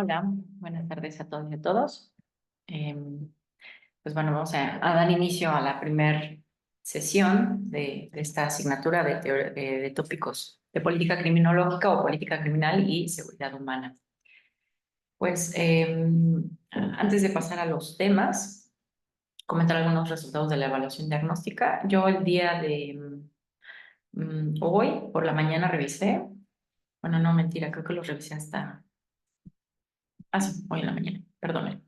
Hola, buenas tardes a todos y a todos. Pues bueno, vamos a dar inicio a la primera sesión de esta asignatura de tópicos de política criminológica o política criminal y seguridad humana. Pues antes de pasar a los temas, comentar algunos resultados de la evaluación diagnóstica. Yo el día de hoy por la mañana revisé, bueno, no mentira, creo que los revisé hasta, sí, hoy en la mañana, perdón.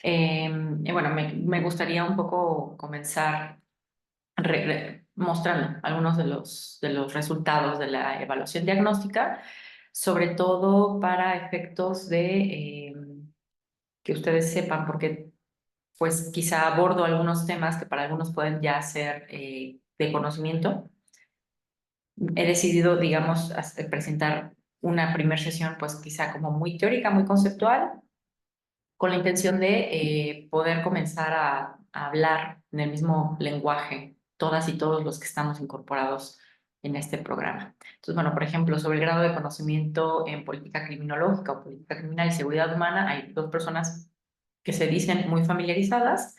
Y bueno, me gustaría un poco comenzar mostrando algunos de los resultados de la evaluación diagnóstica, sobre todo para efectos de que ustedes sepan, porque pues quizá abordo algunos temas que para algunos pueden ya ser de conocimiento. He decidido, digamos, presentar una primera sesión pues quizá como muy teórica, muy conceptual, con la intención de poder comenzar a hablar en el mismo lenguaje, todas y todos los que estamos incorporados en este programa. Entonces, bueno, por ejemplo, sobre el grado de conocimiento en política criminológica o política criminal y seguridad humana, hay dos personas que se dicen muy familiarizadas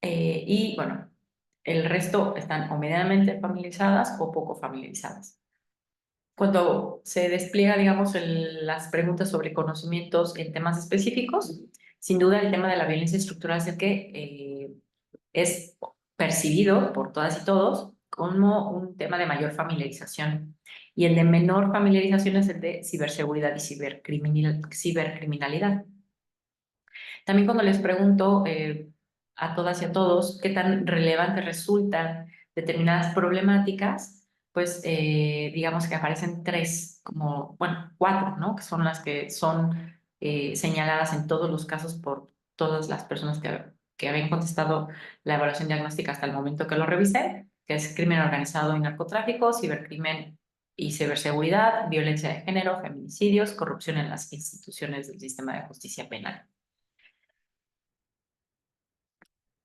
y, bueno, el resto están o medianamente familiarizadas o poco familiarizadas. Cuando se despliega, digamos, las preguntas sobre conocimientos en temas específicos, sin duda el tema de la violencia estructural es el que es percibido por todas y todos como un tema de mayor familiarización. Y el de menor familiarización es el de ciberseguridad y cibercriminalidad. También cuando les pregunto a todas y a todos qué tan relevantes resultan determinadas problemáticas, pues digamos que aparecen tres, como, bueno, cuatro, ¿no? Que son las que son señaladas en todos los casos por todas las personas que habían contestado la evaluación diagnóstica hasta el momento que lo revisé, que es crimen organizado y narcotráfico, cibercrimen y ciberseguridad, violencia de género, feminicidios, corrupción en las instituciones del sistema de justicia penal.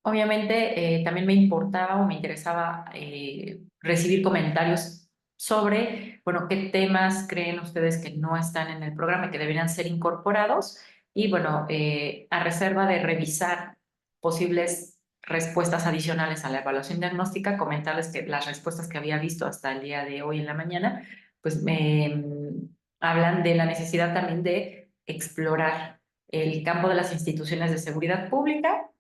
Obviamente, también me importaba o me interesaba recibir comentarios sobre, bueno, qué temas creen ustedes que no están en el programa y que deberían ser incorporados. Y bueno, a reserva de revisar posibles respuestas adicionales a la evaluación diagnóstica, comentarles que las respuestas que había visto hasta el día de hoy en la mañana, pues me hablan de la necesidad también de explorar el campo de las instituciones de seguridad pública,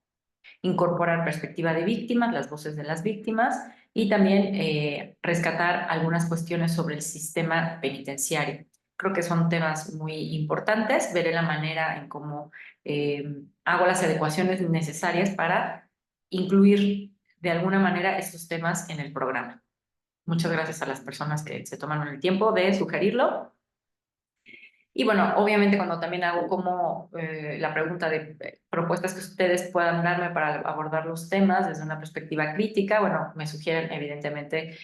incorporar perspectiva de víctimas, las voces de las víctimas y también rescatar algunas cuestiones sobre el sistema penitenciario. Creo que son temas muy importantes. Veré la manera en cómo hago las adecuaciones necesarias para incluir de alguna manera estos temas en el programa. Muchas gracias a las personas que se tomaron el tiempo de sugerirlo. Y bueno, obviamente cuando también hago como la pregunta de propuestas que ustedes puedan darme para abordar los temas desde una perspectiva crítica, bueno, me sugieren evidentemente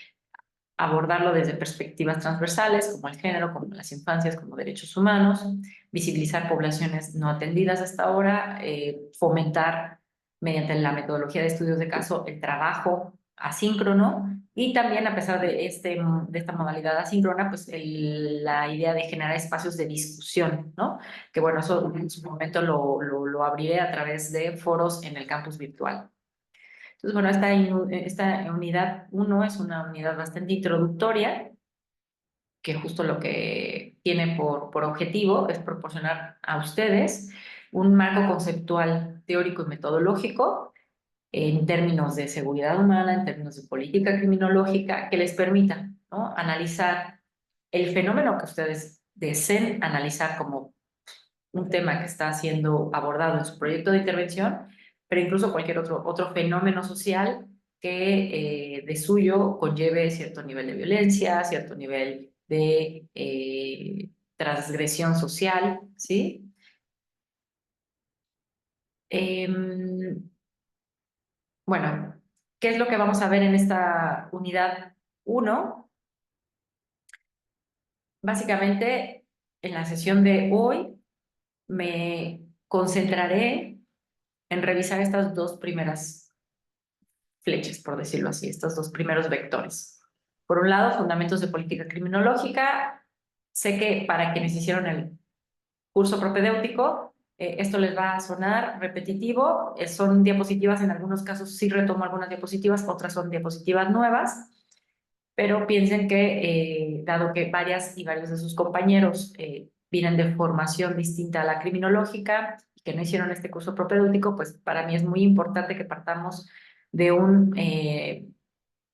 abordarlo desde perspectivas transversales como el género, como las infancias, como derechos humanos, visibilizar poblaciones no atendidas hasta ahora, fomentar mediante la metodología de estudios de caso el trabajo asíncrono y también a pesar de, de esta modalidad asíncrona, pues la idea de generar espacios de discusión, ¿no? Que bueno, eso en su momento lo abriré a través de foros en el campus virtual. Entonces, bueno, esta unidad uno es una unidad bastante introductoria, que justo lo que tiene por objetivo es proporcionar a ustedes un marco conceptual, teórico y metodológico en términos de seguridad humana, en términos de política criminológica, que les permita, ¿no?, analizar el fenómeno que ustedes deseen analizar como un tema que está siendo abordado en su proyecto de intervención, pero incluso cualquier otro fenómeno social que de suyo conlleve cierto nivel de violencia, cierto nivel de transgresión social, ¿sí? Bueno, ¿qué es lo que vamos a ver en esta unidad uno? Básicamente, en la sesión de hoy me concentraré en revisar estas dos primeras flechas, por decirlo así, estos dos primeros vectores. Por un lado, fundamentos de política criminológica. Sé que para quienes hicieron curso propedéutico. Esto les va a sonar repetitivo, son diapositivas, en algunos casos sí retomo algunas diapositivas, otras son diapositivas nuevas, pero piensen que, dado que varias y varios de sus compañeros vienen de formación distinta a la criminológica, que no hicieron este curso propedéutico, pues para mí es muy importante que partamos de,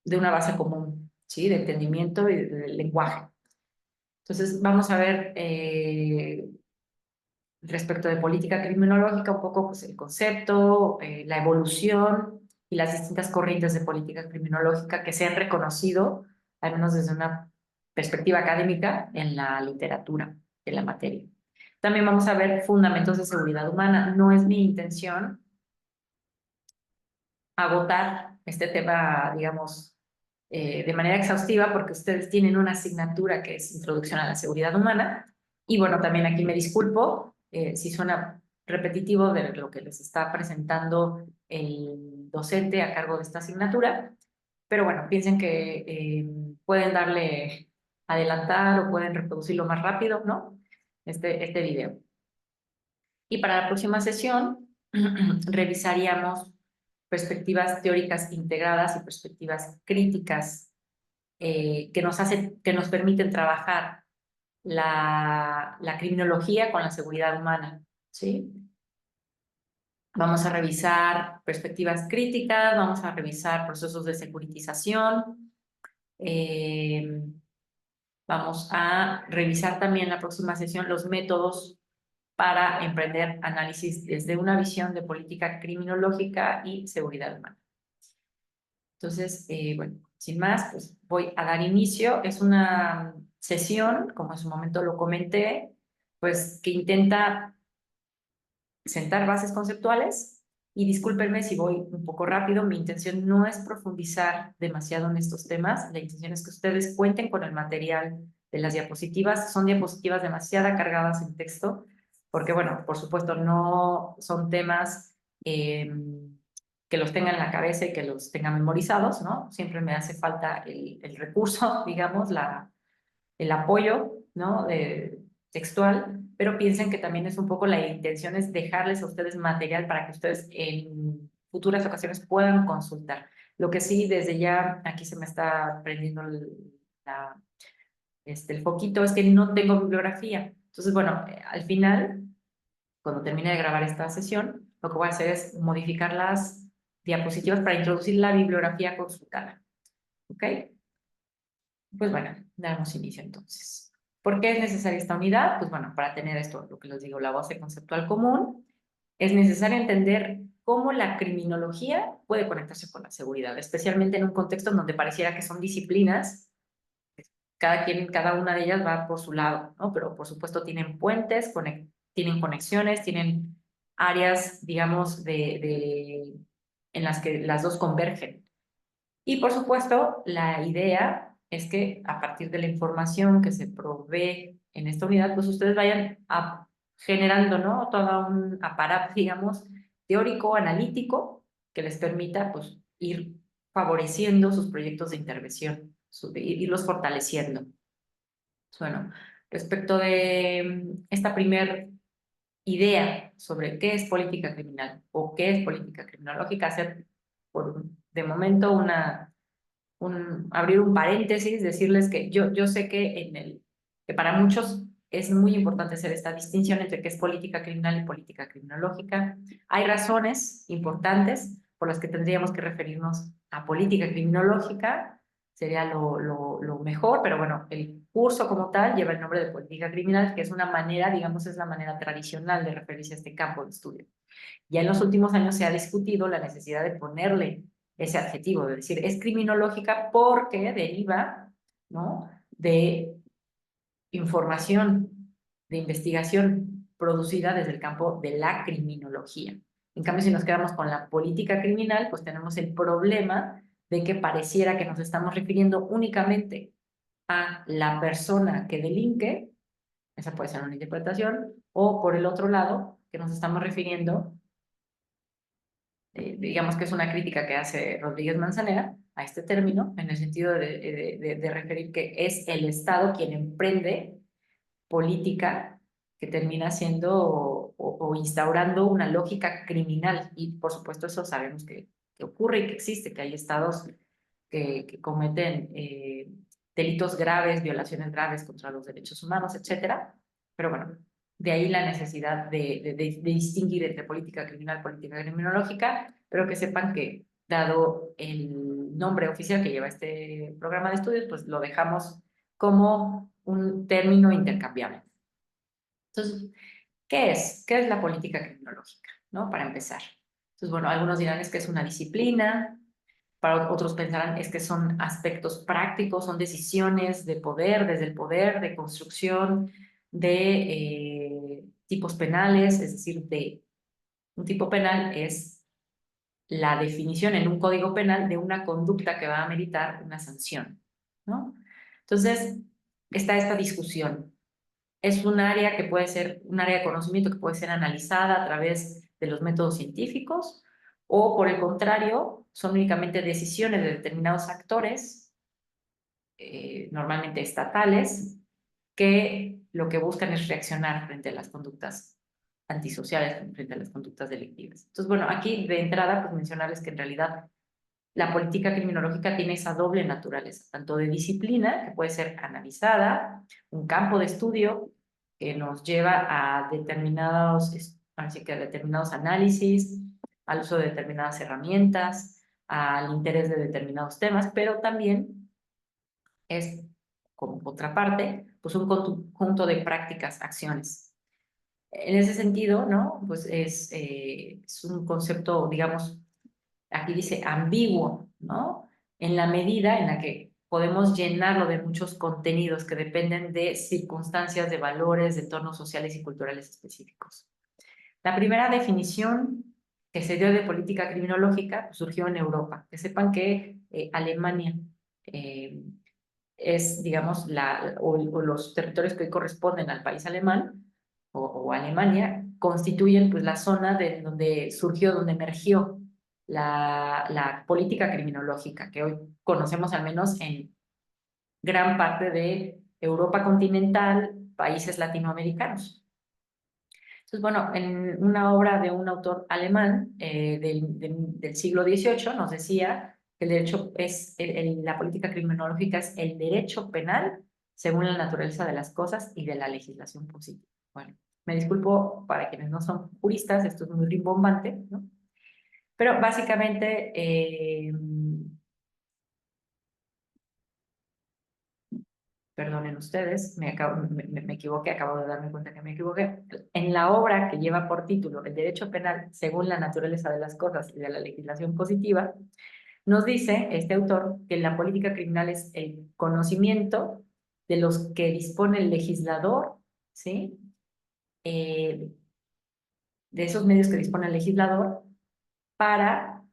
de una base común, ¿sí? De entendimiento y de lenguaje. Entonces, vamos a ver respecto de política criminológica un poco pues, el concepto, la evolución y las distintas corrientes de política criminológica que se han reconocido, al menos desde una perspectiva académica, en la literatura de la materia. También vamos a ver fundamentos de seguridad humana. No es mi intención agotar este tema, digamos, de manera exhaustiva, porque ustedes tienen una asignatura que es Introducción a la Seguridad Humana. Y bueno, también aquí me disculpo si suena repetitivo de lo que les está presentando el docente a cargo de esta asignatura, pero bueno, piensen que pueden darle adelantar o pueden reproducirlo más rápido, ¿no? Este video. Y para la próxima sesión revisaríamos perspectivas teóricas integradas y perspectivas críticas que nos permiten trabajar la criminología con la seguridad humana, ¿sí? Vamos a revisar perspectivas críticas, vamos a revisar procesos de securitización, eh, vamos a revisar también en la próxima sesión los métodos para emprender análisis desde una visión de política criminológica y seguridad humana. Entonces, bueno, sin más, pues voy a dar inicio. Es una sesión, como en su momento lo comenté, pues que intenta sentar bases conceptuales y discúlpenme si voy un poco rápido, mi intención no es profundizar demasiado en estos temas, la intención es que ustedes cuenten con el material de las diapositivas, son diapositivas demasiado cargadas en texto, porque bueno, por supuesto no son temas que los tengan en la cabeza y que los tengan memorizados, ¿no? Siempre me hace falta el recurso, digamos, el apoyo, ¿no? Textual, pero piensen que también es un poco la intención es dejarles a ustedes material para que ustedes en futuras ocasiones puedan consultar. Lo que sí, desde ya, aquí se me está prendiendo la, el foquito, es que no tengo bibliografía. Entonces, bueno, al final, cuando termine de grabar esta sesión, lo que voy a hacer es modificar las diapositivas para introducir la bibliografía consultada. ¿Ok? Pues bueno, damos inicio entonces. ¿Por qué es necesaria esta unidad? Pues bueno, para tener esto, lo que les digo, la base conceptual común, es necesario entender cómo la criminología puede conectarse con la seguridad, especialmente en un contexto en donde pareciera que son disciplinas, cada una de ellas va por su lado, ¿no? Pero por supuesto tienen puentes, tienen conexiones, tienen áreas, digamos, en las que las dos convergen. Y por supuesto, la idea es que a partir de la información que se provee en esta unidad, pues ustedes vayan generando, ¿no? Todo un aparato, digamos, teórico, analítico, que les permita, pues, ir favoreciendo sus proyectos de intervención, irlos fortaleciendo. Bueno, respecto de esta primer idea sobre qué es política criminal o qué es política criminológica, hacer de momento abrir un paréntesis, decirles que yo sé que para muchos es muy importante hacer esta distinción entre qué es política criminal y política criminológica. Hay razones importantes por las que tendríamos que referirnos a política criminológica, sería lo mejor, pero bueno, el curso como tal lleva el nombre de política criminal, que es una manera, digamos, es la manera tradicional de referirse a este campo de estudio. Ya en los últimos años se ha discutido la necesidad de ponerle ese adjetivo, de decir, es criminológica porque deriva, ¿no? De información, de investigación producida desde el campo de la criminología. En cambio, si nos quedamos con la política criminal, pues tenemos el problema de que pareciera que nos estamos refiriendo únicamente a la persona que delinque, esa puede ser una interpretación, o por el otro lado, que nos estamos refiriendo digamos que es una crítica que hace Rodríguez Manzanera a este término, en el sentido de referir que es el Estado quien emprende política que termina siendo o instaurando una lógica criminal. Y por supuesto eso sabemos que ocurre y que existe, que hay estados que cometen delitos graves, violaciones graves contra los derechos humanos, etcétera. Pero bueno, de ahí la necesidad de distinguir entre política criminal, política criminológica, pero que sepan que dado el nombre oficial que lleva este programa de estudios, pues lo dejamos como un término intercambiable. Entonces, ¿qué es? ¿Qué es la política criminológica? ¿No? Para empezar. Entonces, bueno, algunos dirán es que es una disciplina, para otros pensarán es que son aspectos prácticos, son decisiones de poder, desde el poder, de construcción de tipos penales, es decir, de un tipo penal es la definición en un código penal de una conducta que va a meritar una sanción, ¿no? Entonces, está esta discusión. Es un área que puede ser, un área de conocimiento que puede ser analizada a través de los métodos científicos o, por el contrario, son únicamente decisiones de determinados actores, normalmente estatales, que lo que buscan es reaccionar frente a las conductas antisociales, frente a las conductas delictivas. Entonces, bueno, aquí de entrada, pues mencionarles que en realidad la política criminológica tiene esa doble naturaleza, tanto de disciplina, que puede ser analizada, un campo de estudio que nos lleva a así que a determinados análisis, al uso de determinadas herramientas, al interés de determinados temas, pero también es, como otra parte, pues un conjunto de prácticas, acciones. En ese sentido, ¿no? Pues es un concepto, digamos, aquí dice ambiguo, ¿no? En la medida en la que podemos llenarlo de muchos contenidos que dependen de circunstancias, de valores, de entornos sociales y culturales específicos. La primera definición que se dio de política criminológica pues, surgió en Europa. Que sepan que Alemania eh, es, digamos, o los territorios que hoy corresponden al país alemán o Alemania, constituyen pues la zona de donde surgió, donde emergió la política criminológica, que hoy conocemos al menos en gran parte de Europa continental, países latinoamericanos. Entonces, bueno, en una obra de un autor alemán del siglo XVIII nos decía que el derecho es, la política criminológica es el derecho penal según la naturaleza de las cosas y de la legislación positiva. Bueno, me disculpo para quienes no son juristas, esto es muy rimbombante, ¿no? Pero básicamente, perdonen ustedes, me equivoqué, acabo de darme cuenta que me equivoqué. En la obra que lleva por título El derecho penal según la naturaleza de las cosas y de la legislación positiva, nos dice este autor que la política criminal es el conocimiento de los que dispone el legislador, ¿sí? Eh, de esos medios que dispone el legislador para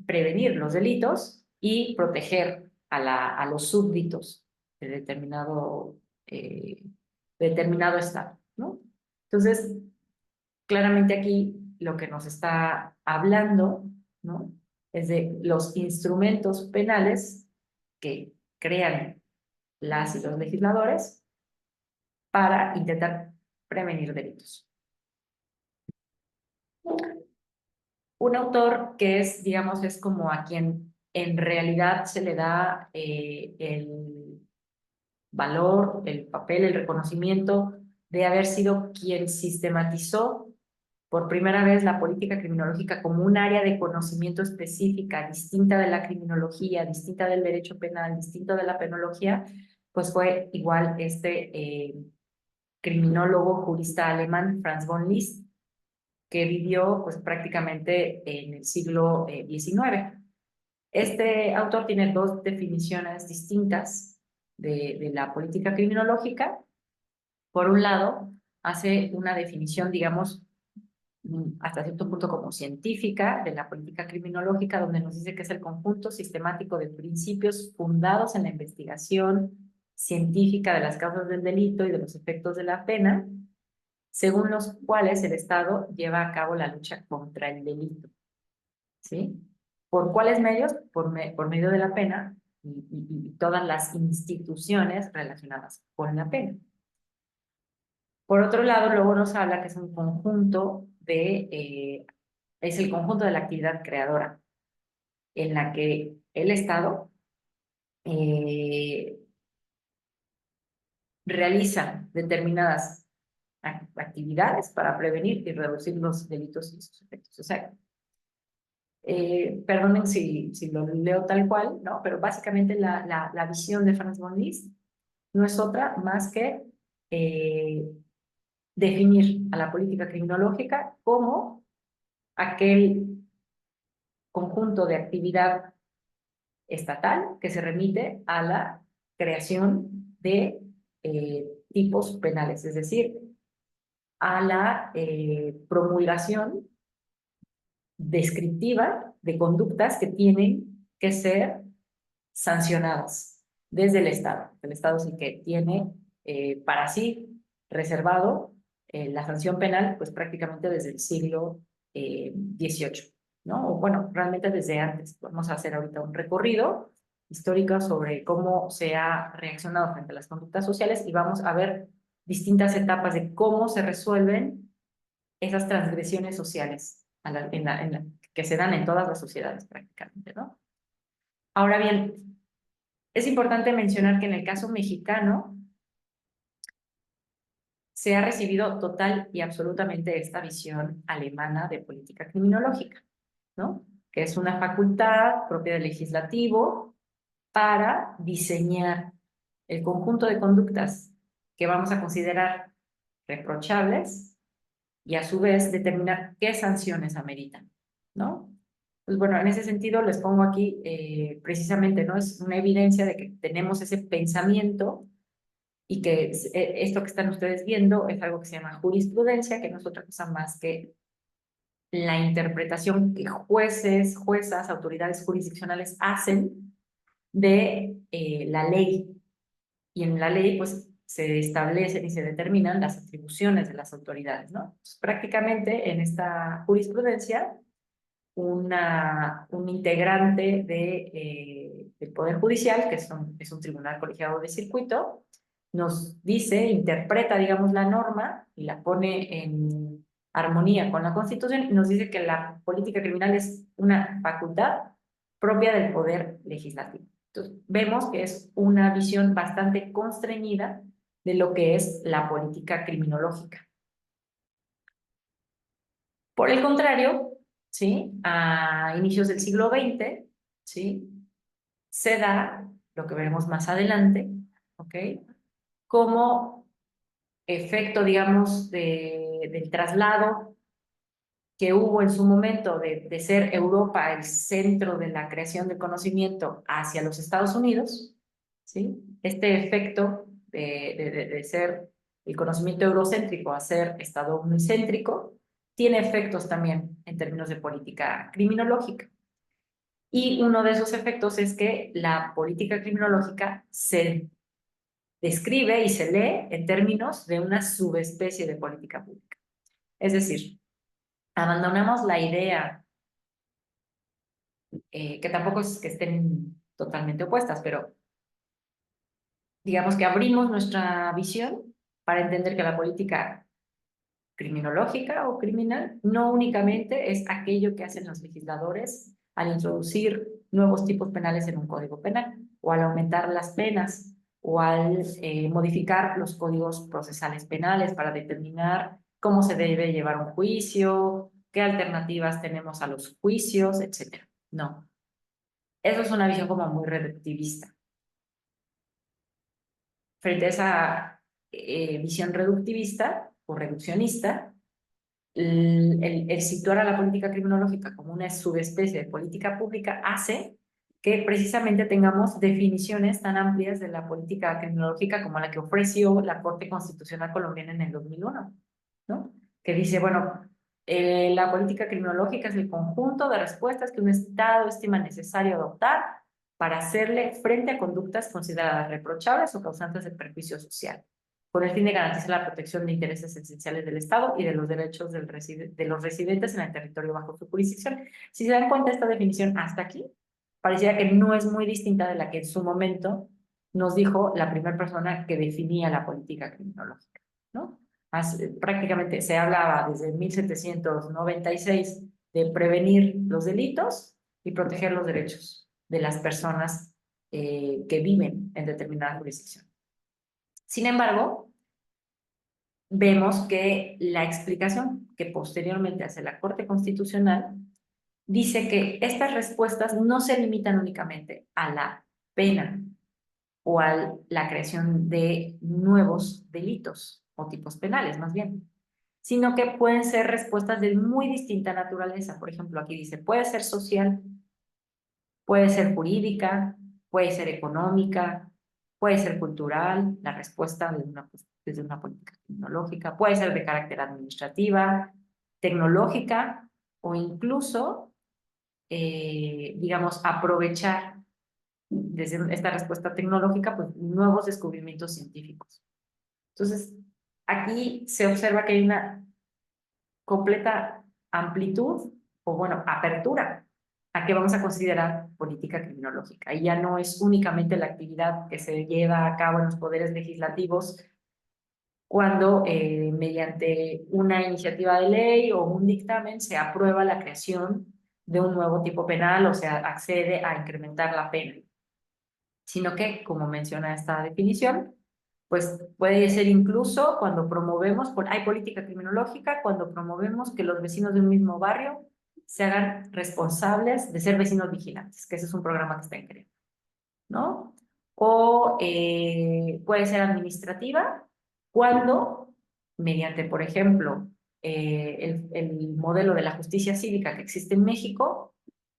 prevenir los delitos y proteger a los súbditos de eh, determinado estado, ¿no? Entonces, claramente aquí lo que nos está hablando, ¿no? Es de los instrumentos penales que crean las y los legisladores para intentar prevenir delitos. Un autor que es, digamos, es como a quien en realidad se le da el valor, el papel, el reconocimiento de haber sido quien sistematizó por primera vez la política criminológica como un área de conocimiento específica, distinta de la criminología, distinta del derecho penal, distinta de la penología, pues fue igual criminólogo, jurista alemán, Franz von Liszt, que vivió pues prácticamente en el siglo XIX. Este autor tiene dos definiciones distintas de la política criminológica. Por un lado, hace una definición, digamos, hasta cierto punto como científica de la política criminológica, donde nos dice que es el conjunto sistemático de principios fundados en la investigación científica de las causas del delito y de los efectos de la pena, según los cuales el Estado lleva a cabo la lucha contra el delito. ¿Sí? ¿Por cuáles medios? Por medio de la pena y todas las instituciones relacionadas con la pena. Por otro lado, luego nos habla que es un conjunto es el conjunto de la actividad creadora, en la que el Estado eh, realiza determinadas actividades para prevenir y reducir los delitos y sus efectos. O sea, perdonen si lo leo tal cual, ¿no? Pero básicamente la visión de Franz von Liszt no es otra más que eh, definir a la política criminológica como aquel conjunto de actividad estatal que se remite a la creación de tipos penales, es decir, a la promulgación descriptiva de conductas que tienen que ser sancionadas desde el Estado. El Estado sí que tiene para sí reservado la sanción penal, pues prácticamente desde el siglo XVIII, ¿no? O bueno, realmente desde antes. Vamos a hacer ahorita un recorrido histórico sobre cómo se ha reaccionado frente a las conductas sociales y vamos a ver distintas etapas de cómo se resuelven esas transgresiones sociales que se dan en todas las sociedades prácticamente, ¿no? Ahora bien, es importante mencionar que en el caso mexicano se ha recibido total y absolutamente esta visión alemana de política criminológica, ¿no? Que es una facultad propia del legislativo para diseñar el conjunto de conductas que vamos a considerar reprochables y a su vez determinar qué sanciones ameritan, ¿no? Pues bueno, en ese sentido les pongo aquí precisamente, ¿no? Es una evidencia de que tenemos ese pensamiento y que esto que están ustedes viendo es algo que se llama jurisprudencia, que no es otra cosa más que la interpretación que jueces, juezas, autoridades jurisdiccionales hacen de la ley. Y en la ley, pues, se establecen y se determinan las atribuciones de las autoridades, ¿no? Entonces, prácticamente en esta jurisprudencia, un integrante del Poder Judicial, que es un tribunal colegiado de circuito, nos dice, interpreta, digamos, la norma y la pone en armonía con la Constitución y nos dice que la política criminal es una facultad propia del Poder Legislativo. Entonces, vemos que es una visión bastante constreñida de lo que es la política criminológica. Por el contrario, ¿sí? A inicios del siglo XX, ¿sí? Se da lo que veremos más adelante, ¿ok? Como efecto, digamos, del traslado que hubo en su momento de ser Europa el centro de la creación de conocimiento hacia los Estados Unidos, ¿sí? Este efecto de ser el conocimiento eurocéntrico a ser estadounidense tiene efectos también en términos de política criminológica. Y uno de esos efectos es que la política criminológica se describe y se lee en términos de una subespecie de política pública. Es decir, abandonamos la idea, que tampoco es que estén totalmente opuestas, pero digamos que abrimos nuestra visión para entender que la política criminológica o criminal no únicamente es aquello que hacen los legisladores al introducir nuevos tipos penales en un código penal o al aumentar las penas o al modificar los códigos procesales penales para determinar cómo se debe llevar un juicio, qué alternativas tenemos a los juicios, etcétera. No, eso es una visión como muy reductivista. Frente a esa visión reductivista o reduccionista, el situar a la política criminológica como una subespecie de política pública hace que precisamente tengamos definiciones tan amplias de la política criminológica como la que ofreció la Corte Constitucional Colombiana en el 2001, ¿no? Que dice, bueno, la política criminológica es el conjunto de respuestas que un Estado estima necesario adoptar para hacerle frente a conductas consideradas reprochables o causantes de perjuicio social, con el fin de garantizar la protección de intereses esenciales del Estado y de los derechos de los residentes en el territorio bajo su jurisdicción. Si se dan cuenta, esta definición hasta aquí pareciera que no es muy distinta de la que en su momento nos dijo la primera persona que definía la política criminológica, ¿no? prácticamente se hablaba desde 1796 de prevenir los delitos y proteger los derechos de las personas que viven en determinada jurisdicción. Sin embargo, vemos que la explicación que posteriormente hace la Corte Constitucional dice que estas respuestas no se limitan únicamente a la pena o a la creación de nuevos delitos o tipos penales, más bien, sino que pueden ser respuestas de muy distinta naturaleza. Por ejemplo, aquí dice, puede ser social, puede ser jurídica, puede ser económica, puede ser cultural, la respuesta desde una política tecnológica, puede ser de carácter administrativa, tecnológica o incluso, digamos, aprovechar desde esta respuesta tecnológica, pues nuevos descubrimientos científicos. Entonces, aquí se observa que hay una completa amplitud o, bueno, apertura a qué vamos a considerar política criminológica. Y ya no es únicamente la actividad que se lleva a cabo en los poderes legislativos cuando mediante una iniciativa de ley o un dictamen se aprueba la creación de un nuevo tipo penal o se accede a incrementar la pena, sino que, como menciona esta definición, pues puede ser incluso cuando promovemos, hay política criminológica, cuando promovemos que los vecinos de un mismo barrio se hagan responsables de ser vecinos vigilantes, que ese es un programa que está en creación, ¿no? O puede ser administrativa cuando, mediante, por ejemplo, el modelo de la justicia cívica que existe en México,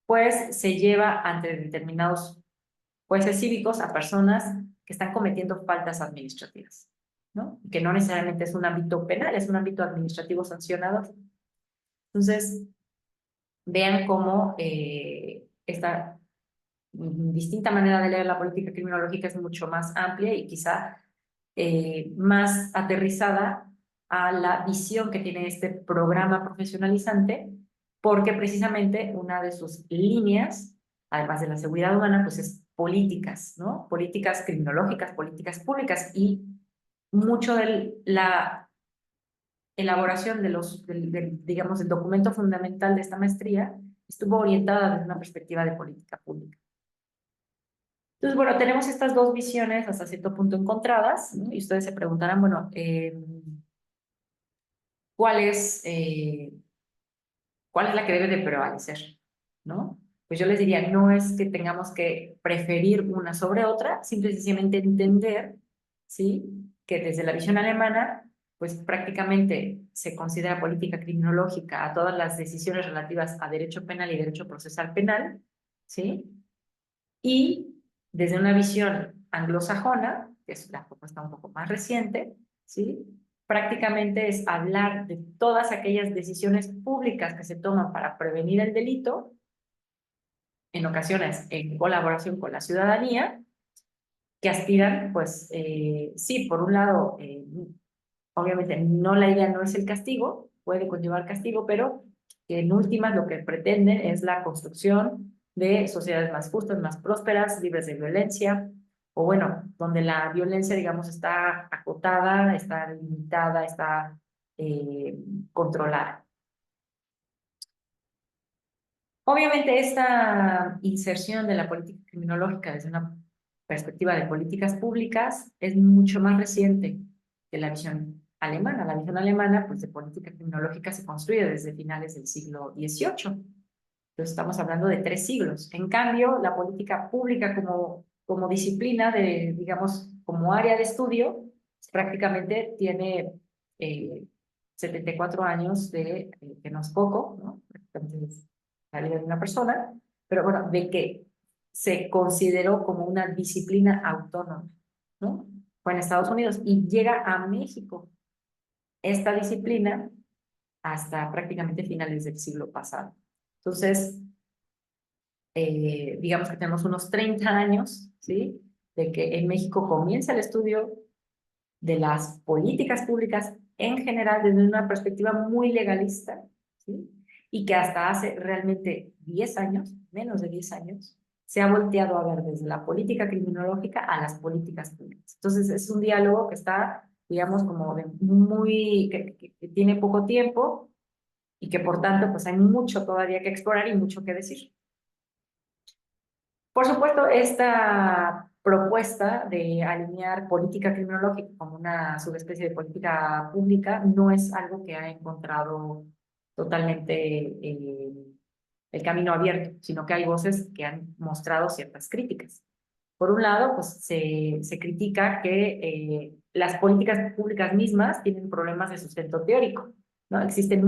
pues se lleva ante determinados jueces cívicos a personas que están cometiendo faltas administrativas, ¿no? Que no necesariamente es un ámbito penal, es un ámbito administrativo sancionador. Entonces, vean cómo esta distinta manera de leer la política criminológica es mucho más amplia y quizá más aterrizada a la visión que tiene este programa profesionalizante, porque precisamente una de sus líneas, además de la seguridad humana, pues es políticas, ¿no? Políticas criminológicas, políticas públicas, y mucho de la elaboración de digamos, el documento fundamental de esta maestría estuvo orientada desde una perspectiva de política pública. Entonces, bueno, tenemos estas dos visiones hasta cierto punto encontradas, ¿no? Y ustedes se preguntarán, bueno, ¿cuál cuál es la que debe de prevalecer? ¿No? Pues yo les diría, no es que tengamos que preferir una sobre otra, simplemente entender, ¿sí? Que desde la visión alemana, pues prácticamente se considera política criminológica a todas las decisiones relativas a derecho penal y derecho procesal penal, ¿sí? Y desde una visión anglosajona, que es la propuesta un poco más reciente, ¿sí? Prácticamente es hablar de todas aquellas decisiones públicas que se toman para prevenir el delito, en ocasiones en colaboración con la ciudadanía, que aspiran, pues, sí, por un lado, obviamente no, la idea no es el castigo, puede conllevar castigo, pero que en últimas lo que pretenden es la construcción de sociedades más justas, más prósperas, libres de violencia, o bueno, donde la violencia, digamos, está acotada, está limitada, está controlada. Obviamente esta inserción de la política criminológica desde una perspectiva de políticas públicas es mucho más reciente que la visión alemana. La visión alemana, pues, de política criminológica se construye desde finales del siglo XVIII. Entonces estamos hablando de 3 siglos. En cambio, la política pública como disciplina de, digamos, como área de estudio, prácticamente tiene 74 años que no es poco, ¿no? Entonces, la vida de una persona, pero bueno, de que se consideró como una disciplina autónoma, ¿no? Fue en Estados Unidos y llega a México esta disciplina hasta prácticamente finales del siglo pasado. Entonces, digamos que tenemos unos 30 años, ¿sí? De que en México comienza el estudio de las políticas públicas en general desde una perspectiva muy legalista, ¿sí? Y que hasta hace realmente 10 años, menos de 10 años, se ha volteado a ver desde la política criminológica a las políticas públicas. Entonces es un diálogo que está digamos, como de muy, que tiene poco tiempo y que por tanto, pues hay mucho todavía que explorar y mucho que decir. Por supuesto, esta propuesta de alinear política criminológica como una subespecie de política pública no es algo que ha encontrado totalmente el camino abierto, sino que hay voces que han mostrado ciertas críticas. Por un lado, pues se critica que las políticas públicas mismas tienen problemas de sustento teórico, ¿no? Existen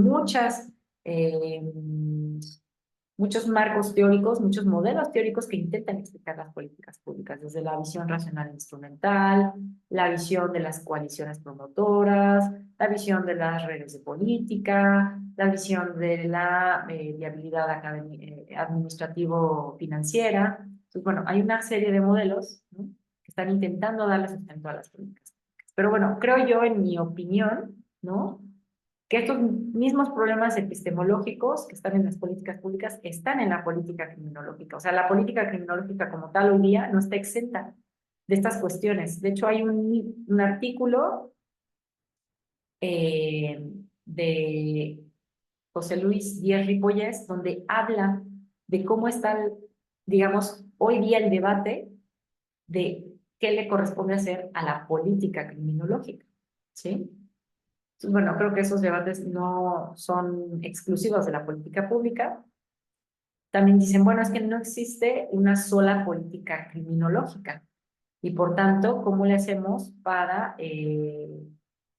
muchos marcos teóricos, muchos modelos teóricos que intentan explicar las políticas públicas, desde la visión racional e instrumental, la visión de las coaliciones promotoras, la visión de las redes de política, la visión de la viabilidad administrativo-financiera. Entonces, bueno, hay una serie de modelos, ¿no?, que están intentando darle sustento a las políticas. Pero bueno, creo yo, en mi opinión, ¿no?, que estos mismos problemas epistemológicos que están en las políticas públicas están en la política criminológica. O sea, la política criminológica como tal hoy día no está exenta de estas cuestiones. De hecho, hay un artículo de José Luis Díaz Ripollés donde habla de cómo está, digamos, hoy día el debate de qué le corresponde hacer a la política criminológica, ¿sí? Bueno, creo que esos debates no son exclusivos de la política pública. También dicen, bueno, es que no existe una sola política criminológica y por tanto, ¿cómo le hacemos para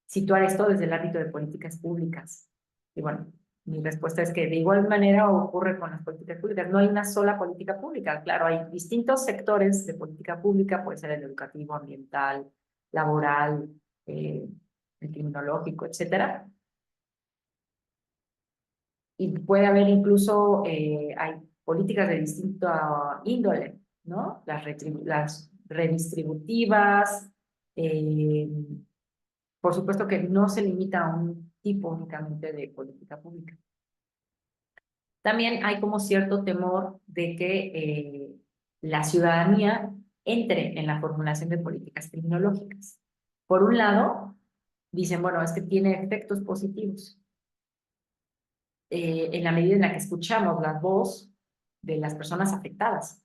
situar esto desde el ámbito de políticas públicas? Y bueno, mi respuesta es que de igual manera ocurre con las políticas públicas. No hay una sola política pública. Claro, hay distintos sectores de política pública, puede ser el educativo, ambiental, laboral, el criminológico, etcétera. Y puede haber incluso, hay políticas de distinta índole, ¿no? Las redistributivas, eh, por supuesto que no se limita a un tipo únicamente de política pública. También hay como cierto temor de que la ciudadanía entre en la formulación de políticas criminológicas. Por un lado, dicen, bueno, es que tiene efectos positivos en la medida en la que escuchamos la voz de las personas afectadas.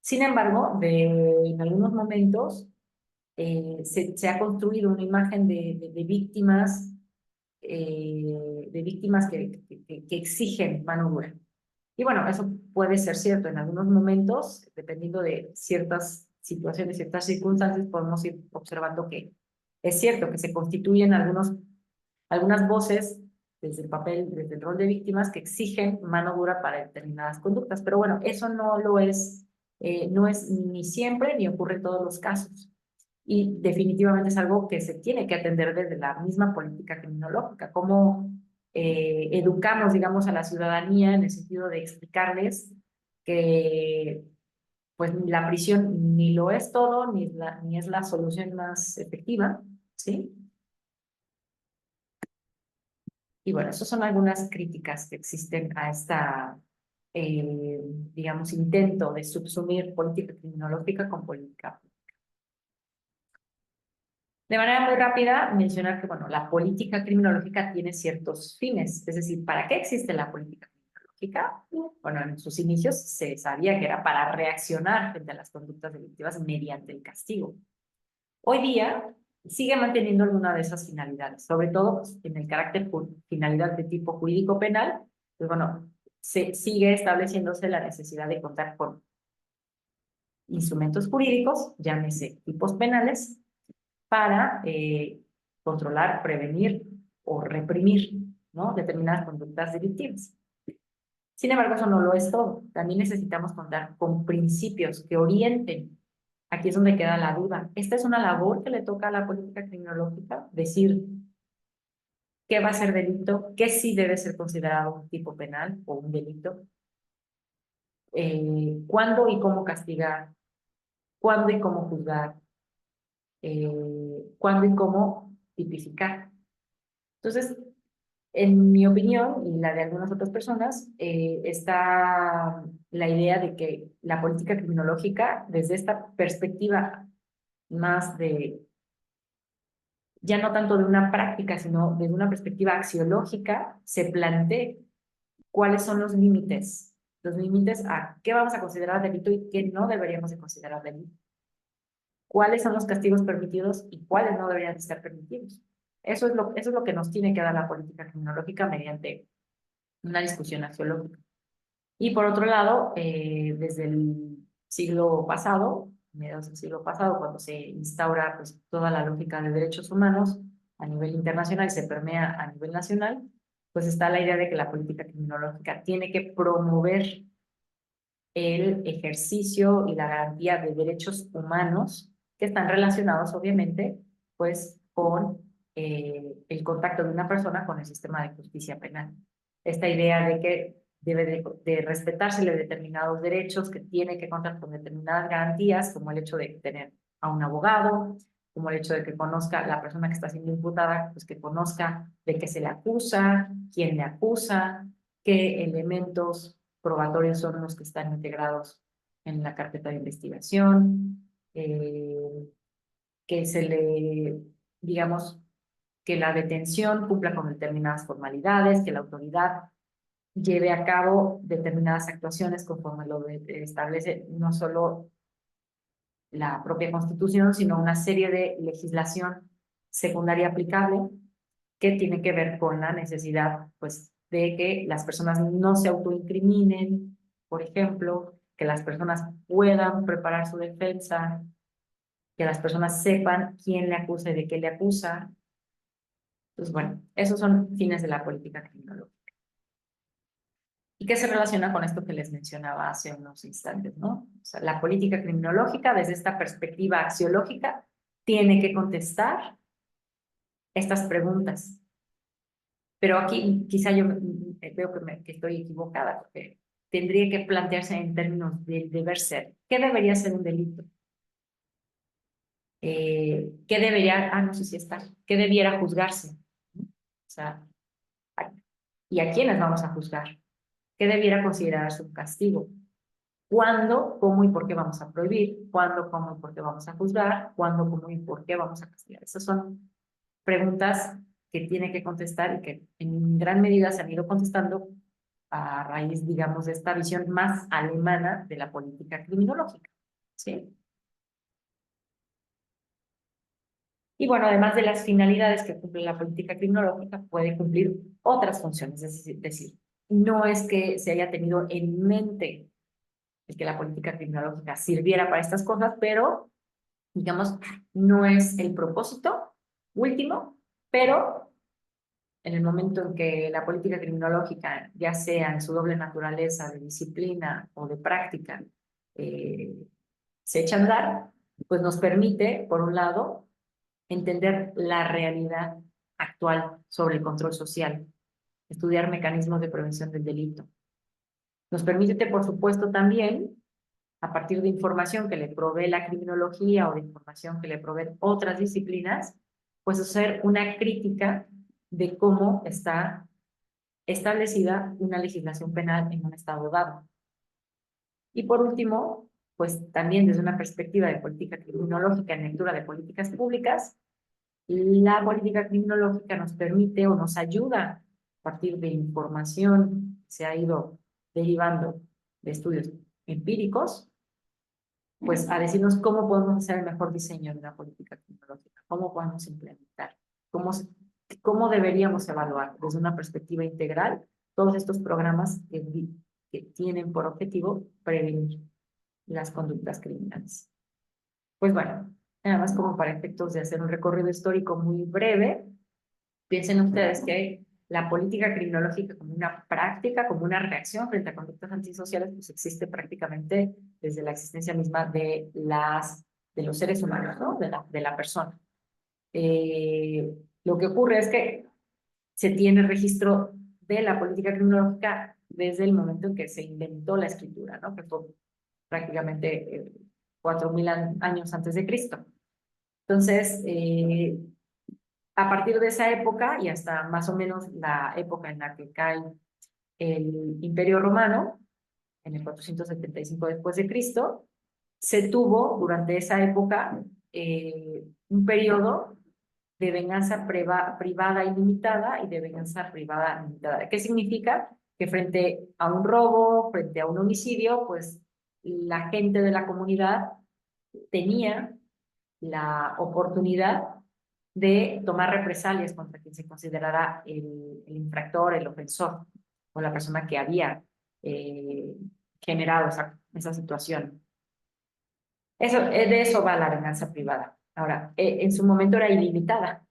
Sin embargo, en algunos momentos se ha construido una imagen de víctimas que exigen mano dura. Y bueno, eso puede ser cierto en algunos momentos, dependiendo de ciertas situaciones, ciertas circunstancias, podemos ir observando que es cierto que se constituyen algunas voces desde el papel, desde el rol de víctimas que exigen mano dura para determinadas conductas. Pero bueno, eso no es ni siempre ni ocurre en todos los casos. Y definitivamente es algo que se tiene que atender desde la misma política criminológica, cómo educamos, digamos, a la ciudadanía en el sentido de explicarles que pues la prisión ni lo es todo, ni es la solución más efectiva, ¿sí? Y bueno, esas son algunas críticas que existen a esta, eh, digamos, intento de subsumir política criminológica con política. De manera muy rápida, mencionar que, bueno, la política criminológica tiene ciertos fines. Es decir, ¿para qué existe la política criminológica? Bueno, en sus inicios se sabía que era para reaccionar frente a las conductas delictivas mediante el castigo. Hoy día sigue manteniendo alguna de esas finalidades, sobre todo pues, en el carácter finalidad de tipo jurídico penal, pues bueno, se sigue estableciéndose la necesidad de contar con instrumentos jurídicos, llámese tipos penales, para controlar, prevenir o reprimir, ¿no?, determinadas conductas delictivas. Sin embargo, eso no lo es todo. También necesitamos contar con principios que orienten. Aquí es donde queda la duda. Esta es una labor que le toca a la política criminológica, decir qué va a ser delito, qué sí debe ser considerado un tipo penal o un delito, cuándo y cómo castigar, cuándo y cómo juzgar, cuándo y cómo tipificar. Entonces, en mi opinión y la de algunas otras personas, está la idea de que la política criminológica, desde esta perspectiva más ya no tanto de una práctica, sino desde una perspectiva axiológica, se plantee cuáles son los límites a qué vamos a considerar delito y qué no deberíamos de considerar delito, cuáles son los castigos permitidos y cuáles no deberían de estar permitidos. Eso es lo que nos tiene que dar la política criminológica mediante una discusión axiológica. Y por otro lado, desde el siglo pasado, mediados del siglo pasado, cuando se instaura pues, toda la lógica de derechos humanos a nivel internacional y se permea a nivel nacional, pues está la idea de que la política criminológica tiene que promover el ejercicio y la garantía de derechos humanos que están relacionados, obviamente, pues con el contacto de una persona con el sistema de justicia penal. Esta idea de que debe de respetársele determinados derechos, que tiene que contar con determinadas garantías, como el hecho de tener a un abogado, como el hecho de que conozca la persona que está siendo imputada, pues que conozca de qué se le acusa, quién le acusa, qué elementos probatorios son los que están integrados en la carpeta de investigación, que se le, digamos, que la detención cumpla con determinadas formalidades, que la autoridad lleve a cabo determinadas actuaciones conforme lo establece no solo la propia Constitución, sino una serie de legislación secundaria aplicable que tiene que ver con la necesidad, pues, de que las personas no se autoincriminen, por ejemplo, que las personas puedan preparar su defensa, que las personas sepan quién le acusa y de qué le acusa. Pues bueno, esos son fines de la política criminológica. ¿Y qué se relaciona con esto que les mencionaba hace unos instantes, no? O sea, la política criminológica, desde esta perspectiva axiológica, tiene que contestar estas preguntas. Pero aquí quizá yo veo que estoy equivocada, porque tendría que plantearse en términos del deber ser. ¿Qué debería ser un delito? ¿Qué debería, no sé si está, qué debiera juzgarse? ¿No? O sea, ¿y a quiénes vamos a juzgar? ¿Qué debiera considerarse un castigo? ¿Cuándo, cómo y por qué vamos a prohibir? ¿Cuándo, cómo y por qué vamos a juzgar? ¿Cuándo, cómo y por qué vamos a castigar? Esas son preguntas que tiene que contestar y que en gran medida se han ido contestando a raíz, digamos, de esta visión más alemana de la política criminológica, ¿sí? Y bueno, además de las finalidades que cumple la política criminológica, puede cumplir otras funciones, es decir, no es que se haya tenido en mente el que la política criminológica sirviera para estas cosas, pero, digamos, no es el propósito último, pero en el momento en que la política criminológica, ya sea en su doble naturaleza de disciplina o de práctica, eh, se echa a andar, pues nos permite, por un lado, entender la realidad actual sobre el control social, estudiar mecanismos de prevención del delito. Nos permite, por supuesto, también, a partir de información que le provee la criminología o de información que le proveen otras disciplinas, pues hacer una crítica de cómo está establecida una legislación penal en un estado dado. Y por último, pues también desde una perspectiva de política criminológica en lectura de políticas públicas, la política criminológica nos permite o nos ayuda a partir de información que se ha ido derivando de estudios empíricos, pues a decirnos cómo podemos hacer el mejor diseño de una política criminológica, cómo podemos implementar, cómo, cómo deberíamos evaluar desde una perspectiva integral todos estos programas que tienen por objetivo prevenir las conductas criminales. Pues bueno, nada más como para efectos de hacer un recorrido histórico muy breve, piensen ustedes que la política criminológica como una práctica, como una reacción frente a conductas antisociales, pues existe prácticamente desde la existencia misma de los seres humanos, ¿no? De la persona. Lo que ocurre es que se tiene registro de la política criminológica desde el momento en que se inventó la escritura, ¿no? Que fue prácticamente 4.000 años antes de Cristo. Entonces, a partir de esa época y hasta más o menos la época en la que cae el Imperio Romano, en el 475 después de Cristo, se tuvo durante esa época un periodo de venganza privada ilimitada y de venganza privada limitada. ¿Qué significa? Que frente a un robo, frente a un homicidio, pues la gente de la comunidad tenía la oportunidad de tomar represalias contra quien se considerara el infractor, el ofensor, o la persona que había eh, generado esa situación. De eso va la venganza privada. Ahora, en su momento era ilimitada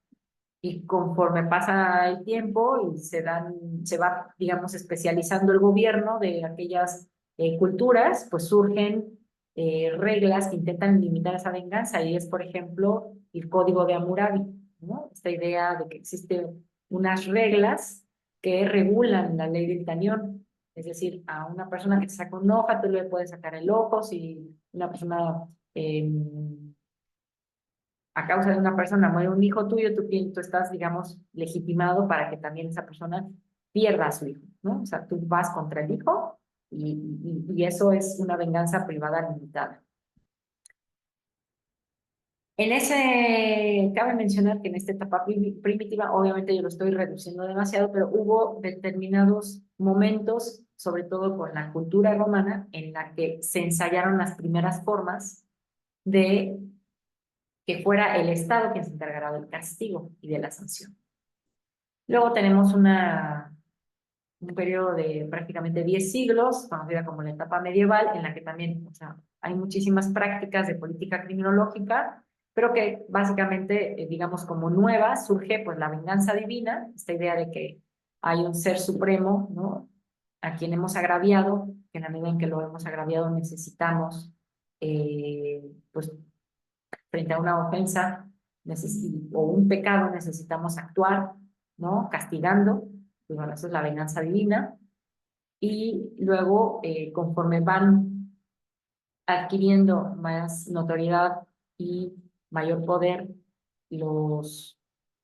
y conforme pasa el tiempo y se va, digamos, especializando el gobierno de aquellas culturas, pues surgen reglas que intentan limitar esa venganza y es, por ejemplo, el Código de Hammurabi, ¿no? Esta idea de que existen unas reglas que regulan la ley del talión. Es decir, a una persona que te saca un ojo, tú le puedes sacar el ojo. Si una persona a causa de una persona muere un hijo tuyo, tú estás, digamos, legitimado para que también esa persona pierda a su hijo, ¿no? O sea, tú vas contra el hijo y eso es una venganza privada limitada. Cabe mencionar que en esta etapa primitiva, obviamente yo lo estoy reduciendo demasiado, pero hubo determinados momentos, sobre todo con la cultura romana, en la que se ensayaron las primeras formas de que fuera el Estado quien se encargara del castigo y de la sanción. Luego tenemos un periodo de prácticamente 10 siglos, conocida como la etapa medieval, en la que también, o sea, hay muchísimas prácticas de política criminológica, pero que básicamente, digamos, como nueva, surge pues la venganza divina, esta idea de que hay un ser supremo, ¿no? A quien hemos agraviado, que en la medida en que lo hemos agraviado necesitamos, pues frente a una ofensa o un pecado necesitamos actuar, ¿no? Castigando, pues bueno, eso es la venganza divina. Y luego, conforme van adquiriendo más notoriedad y mayor poder, los,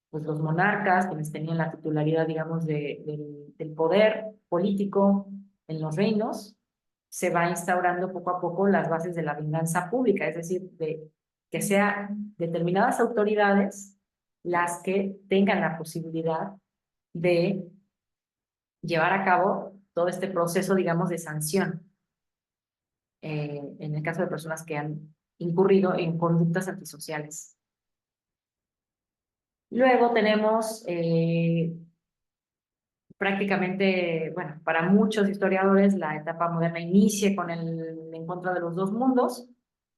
pues los monarcas, quienes tenían la titularidad, digamos, del poder político en los reinos, se va instaurando poco a poco las bases de la venganza pública, es decir, de que sean determinadas autoridades las que tengan la posibilidad de llevar a cabo todo este proceso, digamos, de sanción, en el caso de personas que han incurrido en conductas antisociales. Luego tenemos prácticamente, bueno, para muchos historiadores la etapa moderna inicia con el encuentro de los dos mundos,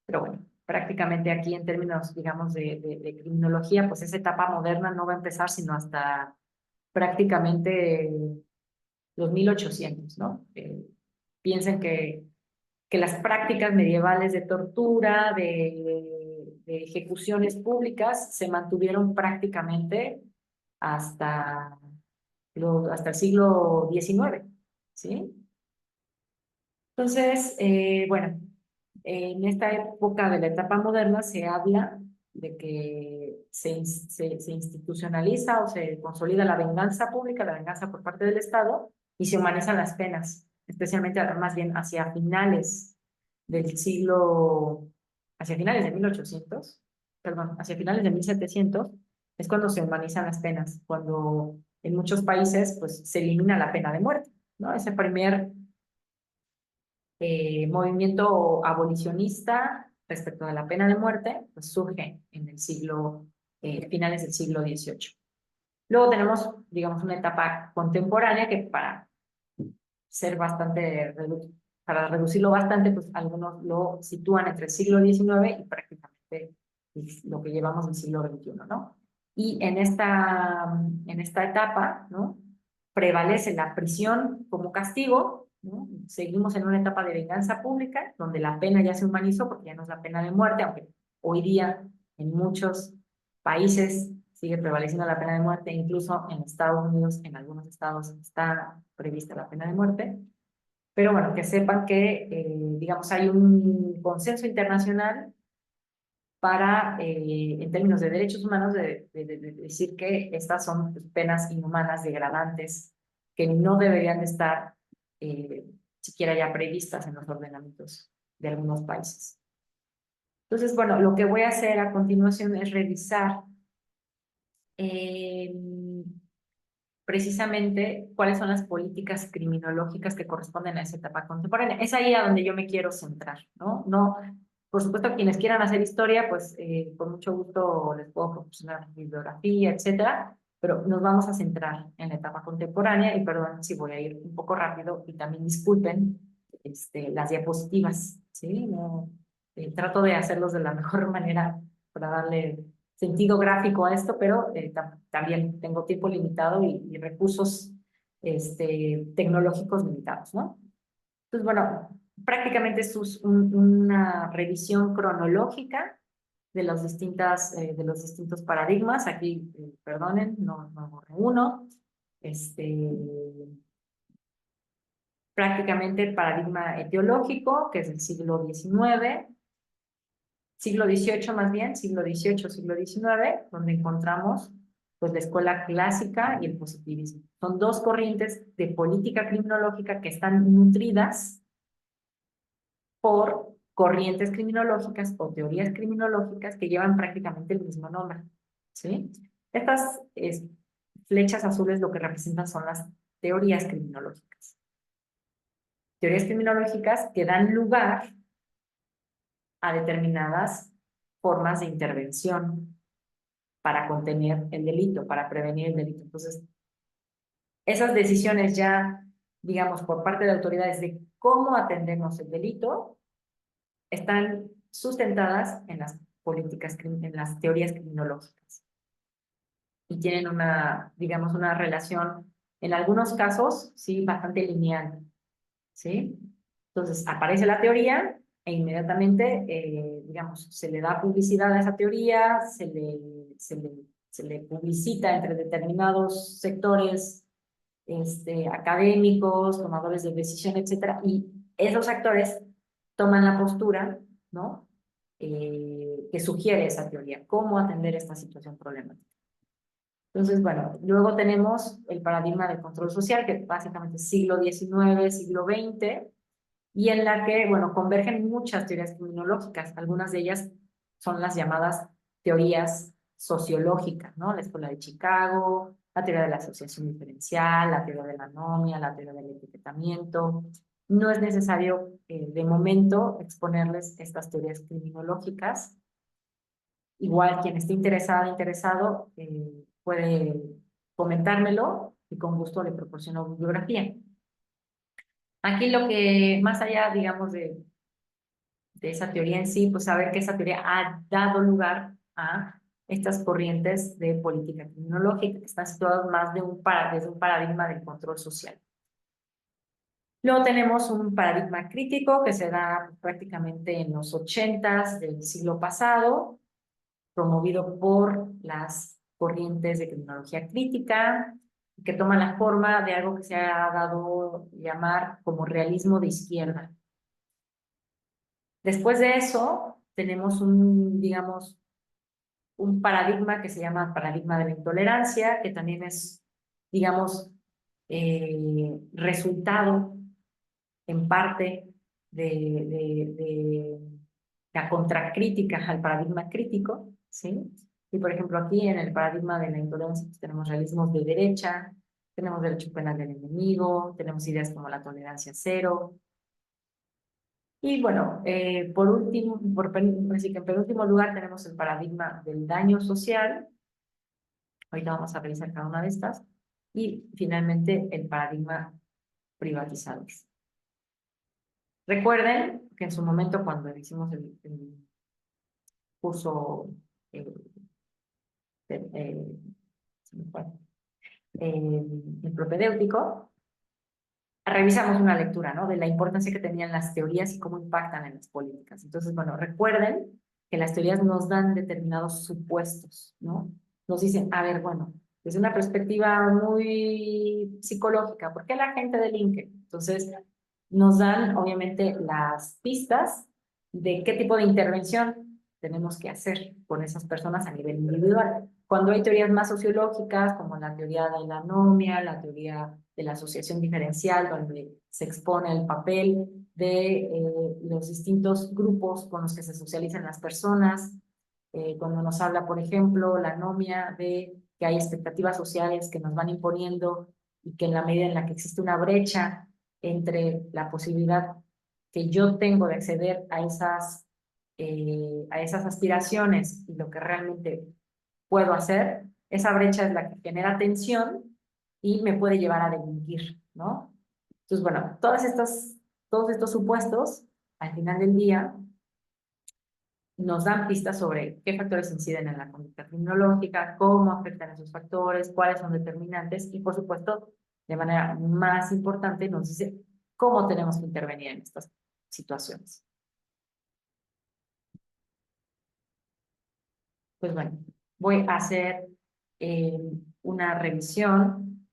pero bueno, prácticamente aquí en términos, digamos, de criminología, pues esa etapa moderna no va a empezar sino hasta prácticamente los 1800, ¿no? Piensen que las prácticas medievales de tortura, de ejecuciones públicas, se mantuvieron prácticamente hasta hasta el siglo XIX, ¿sí? Entonces, bueno, en esta época de la etapa moderna se habla de que se institucionaliza o se consolida la venganza pública, la venganza por parte del Estado, y se humanizan las penas, especialmente más bien del siglo, hacia finales de 1800, perdón, hacia finales de 1700, es cuando se humanizan las penas, cuando en muchos países pues se elimina la pena de muerte, ¿no? Ese primer movimiento abolicionista respecto de la pena de muerte pues surge en el finales del siglo XVIII. Luego tenemos, digamos, una etapa contemporánea que para reducirlo bastante, pues algunos lo sitúan entre el siglo XIX y prácticamente lo que llevamos del siglo XXI, ¿no? Y en esta etapa, ¿no? Prevalece la prisión como castigo, ¿no? Seguimos en una etapa de venganza pública, donde la pena ya se humanizó, porque ya no es la pena de muerte, aunque hoy día en muchos países sigue prevaleciendo la pena de muerte, incluso en Estados Unidos, en algunos estados está prevista la pena de muerte. Pero bueno, que sepan que, digamos, hay un consenso internacional para, en términos de derechos humanos, de decir que estas son penas inhumanas, degradantes, que no deberían de estar siquiera ya previstas en los ordenamientos de algunos países. Entonces, bueno, lo que voy a hacer a continuación es revisar precisamente cuáles son las políticas criminológicas que corresponden a esa etapa contemporánea. Es ahí a donde yo me quiero centrar, ¿no? No, por supuesto, quienes quieran hacer historia, pues con mucho gusto les puedo proporcionar bibliografía, etcétera, pero nos vamos a centrar en la etapa contemporánea y perdón si voy a ir un poco rápido y también disculpen las diapositivas, ¿sí? No, trato de hacerlos de la mejor manera para darle sentido gráfico a esto, pero también tengo tiempo limitado y recursos tecnológicos limitados, ¿no? Entonces, bueno, prácticamente es una revisión cronológica de los distintos paradigmas. Aquí, perdonen, no borré uno. Prácticamente el paradigma etiológico, que es del siglo XIX, siglo XVIII más bien, siglo XVIII, siglo XIX, donde encontramos pues la escuela clásica y el positivismo. Son dos corrientes de política criminológica que están nutridas por corrientes criminológicas o teorías criminológicas que llevan prácticamente el mismo nombre, ¿sí? Estas flechas azules lo que representan son las teorías criminológicas. Teorías criminológicas que dan lugar a determinadas formas de intervención para contener el delito, para prevenir el delito. Entonces, esas decisiones ya, digamos, por parte de autoridades de cómo atendemos el delito, están sustentadas en las políticas, en las teorías criminológicas. Y tienen una, digamos, una relación, en algunos casos, sí, bastante lineal, ¿sí? Entonces, aparece la teoría e inmediatamente, digamos, se le da publicidad a esa teoría, se le publicita entre determinados sectores académicos, tomadores de decisión, etcétera, y esos actores toman la postura, ¿no? Que sugiere esa teoría, cómo atender esta situación problemática. Entonces, bueno, luego tenemos el paradigma del control social, que básicamente es siglo XIX, siglo XX, y en la que, bueno, convergen muchas teorías criminológicas. Algunas de ellas son las llamadas teorías sociológicas, ¿no? La Escuela de Chicago, la teoría de la asociación diferencial, la teoría de la anomia, la teoría del etiquetamiento. No es necesario, de momento, exponerles estas teorías criminológicas. Igual, quien esté interesada, interesado, puede comentármelo y con gusto le proporciono bibliografía. Aquí lo que, más allá, digamos, de esa teoría en sí, pues saber que esa teoría ha dado lugar a estas corrientes de política criminológica que están situadas más desde un paradigma del control social. Luego tenemos un paradigma crítico que se da prácticamente en los 80s del siglo pasado, promovido por las corrientes de criminología crítica, que toman la forma de algo que se ha dado llamar como realismo de izquierda. Después de eso, tenemos digamos, un paradigma que se llama paradigma de la intolerancia, que también es, digamos, resultado en parte de la contracrítica al paradigma crítico, ¿sí? Y por ejemplo, aquí en el paradigma de la intolerancia pues, tenemos realismos de derecha, tenemos derecho penal del enemigo, tenemos ideas como la tolerancia cero. Y bueno, por último, así que en penúltimo lugar tenemos el paradigma del daño social. Ahorita vamos a revisar cada una de estas. Y finalmente el paradigma privatizador. Recuerden que en su momento cuando hicimos el curso eh, se me fue, el propedéutico, revisamos una lectura, ¿no? De la importancia que tenían las teorías y cómo impactan en las políticas. Entonces, bueno, recuerden que las teorías nos dan determinados supuestos, ¿no? Nos dicen, a ver, bueno, desde una perspectiva muy psicológica, ¿por qué la gente delinque? Entonces, nos dan, obviamente, las pistas de qué tipo de intervención tenemos que hacer con esas personas a nivel individual. Cuando hay teorías más sociológicas, como la teoría de la anomia, la teoría de la asociación diferencial, donde se expone el papel de los distintos grupos con los que se socializan las personas, cuando nos habla, por ejemplo, la anomia de que hay expectativas sociales que nos van imponiendo y que en la medida en la que existe una brecha entre la posibilidad que yo tengo de acceder a esas aspiraciones y lo que realmente puedo hacer, esa brecha es la que genera tensión y me puede llevar a delinquir, ¿no? Entonces, bueno, todos estos supuestos, al final del día, nos dan pistas sobre qué factores inciden en la conducta criminológica, cómo afectan esos factores, cuáles son determinantes y, por supuesto, de manera más importante, nos dice cómo tenemos que intervenir en estas situaciones. Pues bueno, voy a hacer una revisión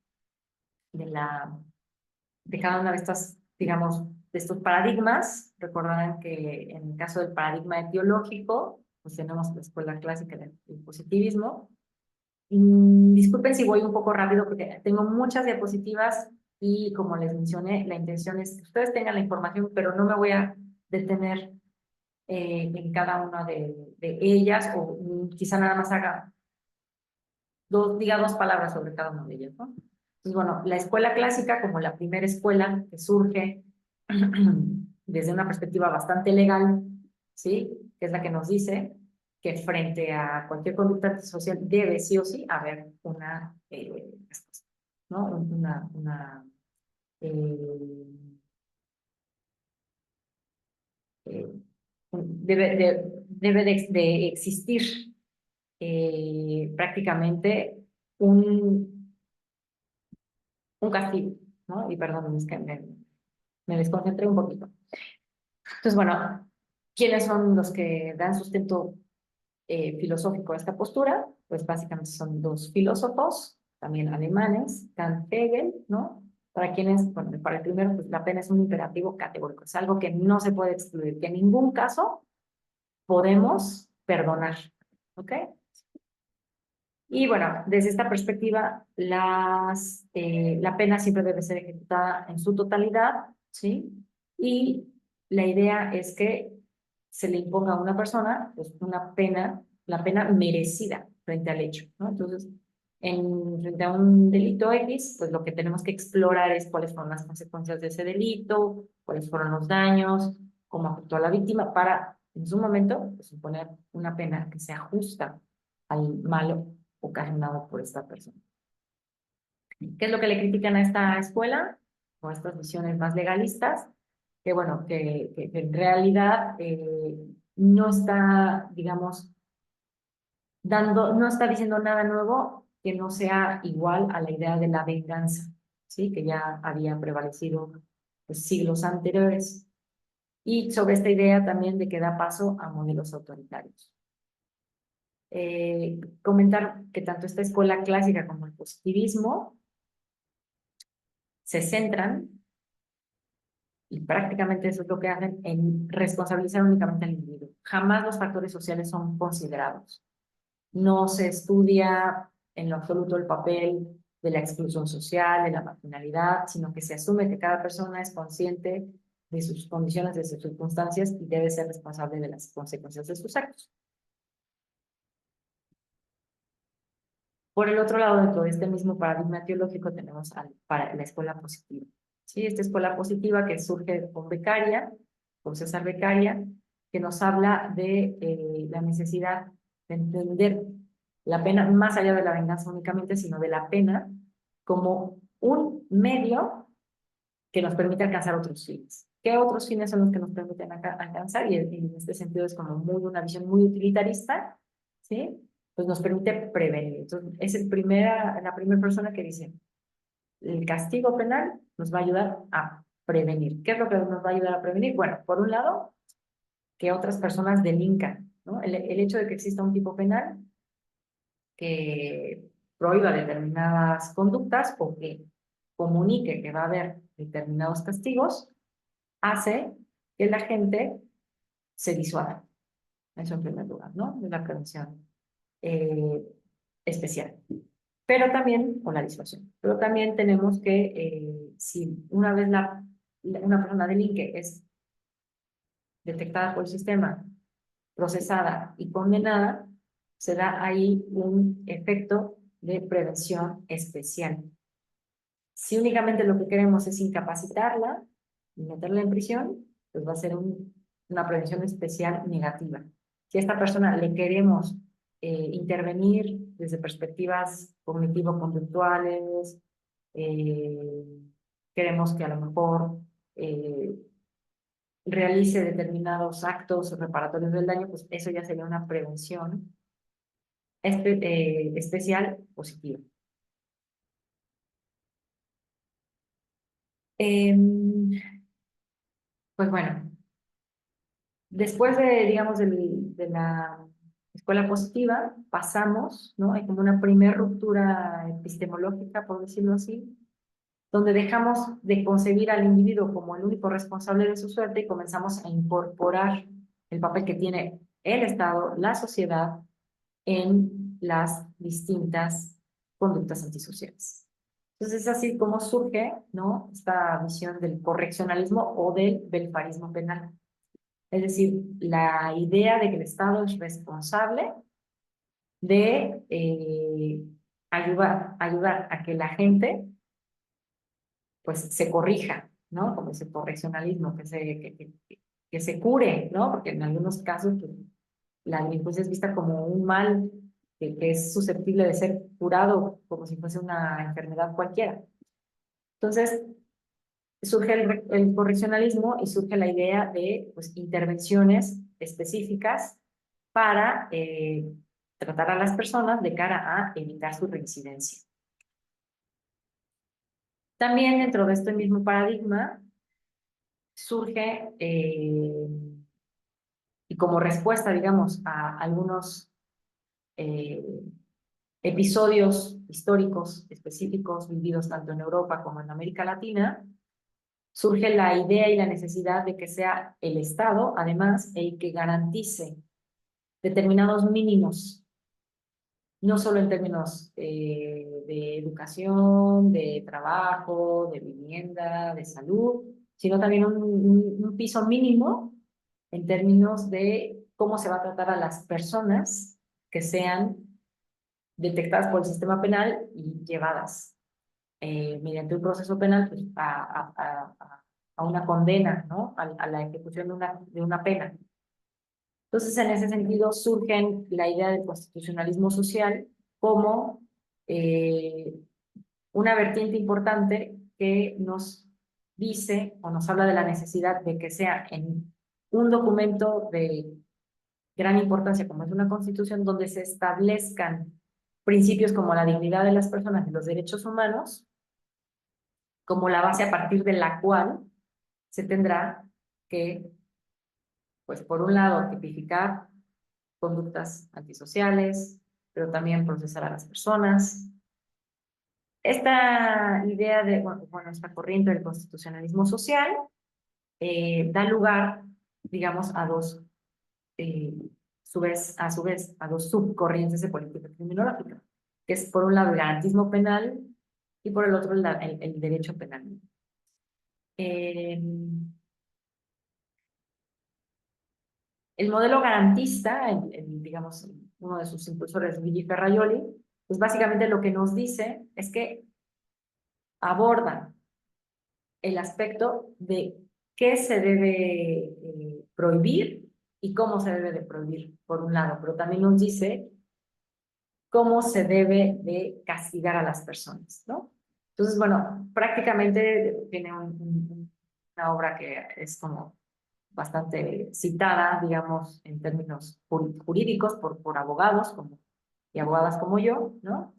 de cada una de estas, digamos, de estos paradigmas. Recordarán que en el caso del paradigma etiológico, pues tenemos la escuela clásica del positivismo. Disculpen si voy un poco rápido porque tengo muchas diapositivas y como les mencioné, la intención es que ustedes tengan la información, pero no me voy a detener en cada una de ellas o quizá nada más diga dos palabras sobre cada una de ellas, ¿no? Entonces, bueno, la escuela clásica como la primera escuela que surge desde una perspectiva bastante legal, ¿sí? Que es la que nos dice que frente a cualquier conducta antisocial debe sí o sí haber una respuesta, ¿no? Eh, eh, debe de existir prácticamente un, un castigo, ¿no? Y perdón, es que me desconcentré un poquito. Entonces, bueno, ¿quiénes son los que dan sustento filosófico a esta postura? Pues básicamente son dos filósofos, también alemanes, Kant, Hegel, ¿no? Para quienes, bueno, para el primero, pues la pena es un imperativo categórico, es algo que no se puede excluir, que en ningún caso podemos perdonar, ¿ok? Y bueno, desde esta perspectiva, la pena siempre debe ser ejecutada en su totalidad, ¿sí? Y la idea es que se le imponga a una persona pues, una pena, la pena merecida frente al hecho, ¿no? Entonces, frente a un delito X, pues lo que tenemos que explorar es cuáles fueron las consecuencias de ese delito, cuáles fueron los daños, cómo afectó a la víctima, para en su momento pues, suponer una pena que sea justa al malo ocasionado por esta persona. ¿Qué es lo que le critican a esta escuela? O a estas visiones más legalistas, que bueno, que en realidad no está, digamos, no está diciendo nada nuevo que no sea igual a la idea de la venganza, ¿sí? Que ya había prevalecido pues, siglos anteriores. Y sobre esta idea también de que da paso a modelos autoritarios. Comentar que tanto esta escuela clásica como el positivismo se centran, y prácticamente eso es lo que hacen, en responsabilizar únicamente al individuo. Jamás los factores sociales son considerados. No se estudia en lo absoluto el papel de la exclusión social, de la marginalidad, sino que se asume que cada persona es consciente de sus condiciones, de sus circunstancias y debe ser responsable de las consecuencias de sus actos. Por el otro lado, dentro de este mismo paradigma teológico, tenemos para la escuela positiva. ¿Sí? Esta escuela positiva que surge con Beccaria, con César Beccaria, que nos habla de la necesidad de entender la pena más allá de la venganza únicamente, sino de la pena como un medio que nos permite alcanzar otros fines. ¿Qué otros fines son los que nos permiten alcanzar? Y en este sentido es como una visión muy utilitarista, ¿sí? Pues nos permite prevenir. Entonces, es la primera persona que dice, el castigo penal nos va a ayudar a prevenir. ¿Qué es lo que nos va a ayudar a prevenir? Bueno, por un lado, que otras personas delincan, ¿no? El hecho de que exista un tipo penal que prohíba determinadas conductas o que comunique que va a haber determinados castigos, hace que la gente se disuada. Eso en primer lugar, ¿no? Es la prevención eh, especial. Pero también, o la disuasión. Pero también tenemos que, si una vez una persona delinque es detectada por el sistema, procesada y condenada, se da ahí un efecto de prevención especial. Si únicamente lo que queremos es incapacitarla y meterla en prisión, pues va a ser una prevención especial negativa. Si a esta persona le queremos intervenir desde perspectivas cognitivo-conductuales, queremos que a lo mejor realice determinados actos reparatorios del daño, pues eso ya sería una prevención especial positiva. Pues bueno, después de, digamos, de la escuela positiva, pasamos, ¿no? Hay como una primera ruptura epistemológica, por decirlo así, donde dejamos de concebir al individuo como el único responsable de su suerte y comenzamos a incorporar el papel que tiene el Estado, la sociedad, en las distintas conductas antisociales. Entonces es así como surge, ¿no? Esta visión del correccionalismo o del welfarismo penal. Es decir, la idea de que el Estado es responsable de ayudar a que la gente pues se corrija, ¿no? Como ese correccionalismo, que se cure, ¿no? Porque en algunos casos pues, la delincuencia es vista como un mal que es susceptible de ser curado como si fuese una enfermedad cualquiera. Entonces, surge el correccionalismo y surge la idea de pues, intervenciones específicas para tratar a las personas de cara a evitar su reincidencia. También dentro de este mismo paradigma surge, y como respuesta, digamos, a algunos eh, episodios históricos específicos vividos tanto en Europa como en América Latina, surge la idea y la necesidad de que sea el Estado, además, el que garantice determinados mínimos, no solo en términos de educación, de trabajo, de vivienda, de salud, sino también un piso mínimo en términos de cómo se va a tratar a las personas que sean detectadas por el sistema penal y llevadas mediante un proceso penal pues, a una condena, ¿no? A la ejecución de una pena. Entonces, en ese sentido, surge la idea del constitucionalismo social como eh, una vertiente importante que nos dice o nos habla de la necesidad de que sea en un documento de gran importancia como es una constitución donde se establezcan principios como la dignidad de las personas y los derechos humanos como la base a partir de la cual se tendrá que, pues por un lado, tipificar conductas antisociales, pero también procesar a las personas. Esta idea de, bueno, esta corriente del constitucionalismo social da lugar, digamos, a dos, a su vez, a dos subcorrientes de política criminológica, que es por un lado el garantismo penal y por el otro el derecho penal. El modelo garantista, digamos, uno de sus impulsores, Luigi Ferrajoli, pues básicamente lo que nos dice es que aborda el aspecto de qué se debe prohibir y cómo se debe de prohibir, por un lado, pero también nos dice cómo se debe de castigar a las personas, ¿no? Entonces, bueno, prácticamente tiene una obra que es como bastante citada, digamos, en términos jurídicos por abogados y abogadas como yo, ¿no?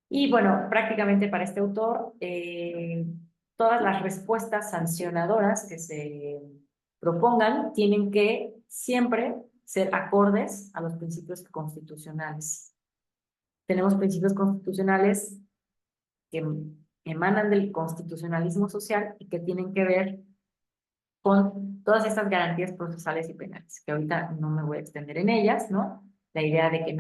Y bueno, prácticamente para este autor, todas las respuestas sancionadoras que se propongan tienen que siempre ser acordes a los principios constitucionales. Tenemos principios constitucionales que emanan del constitucionalismo social y que tienen que ver con todas estas garantías procesales y penales, que ahorita no me voy a extender en ellas, ¿no? La idea de que eh,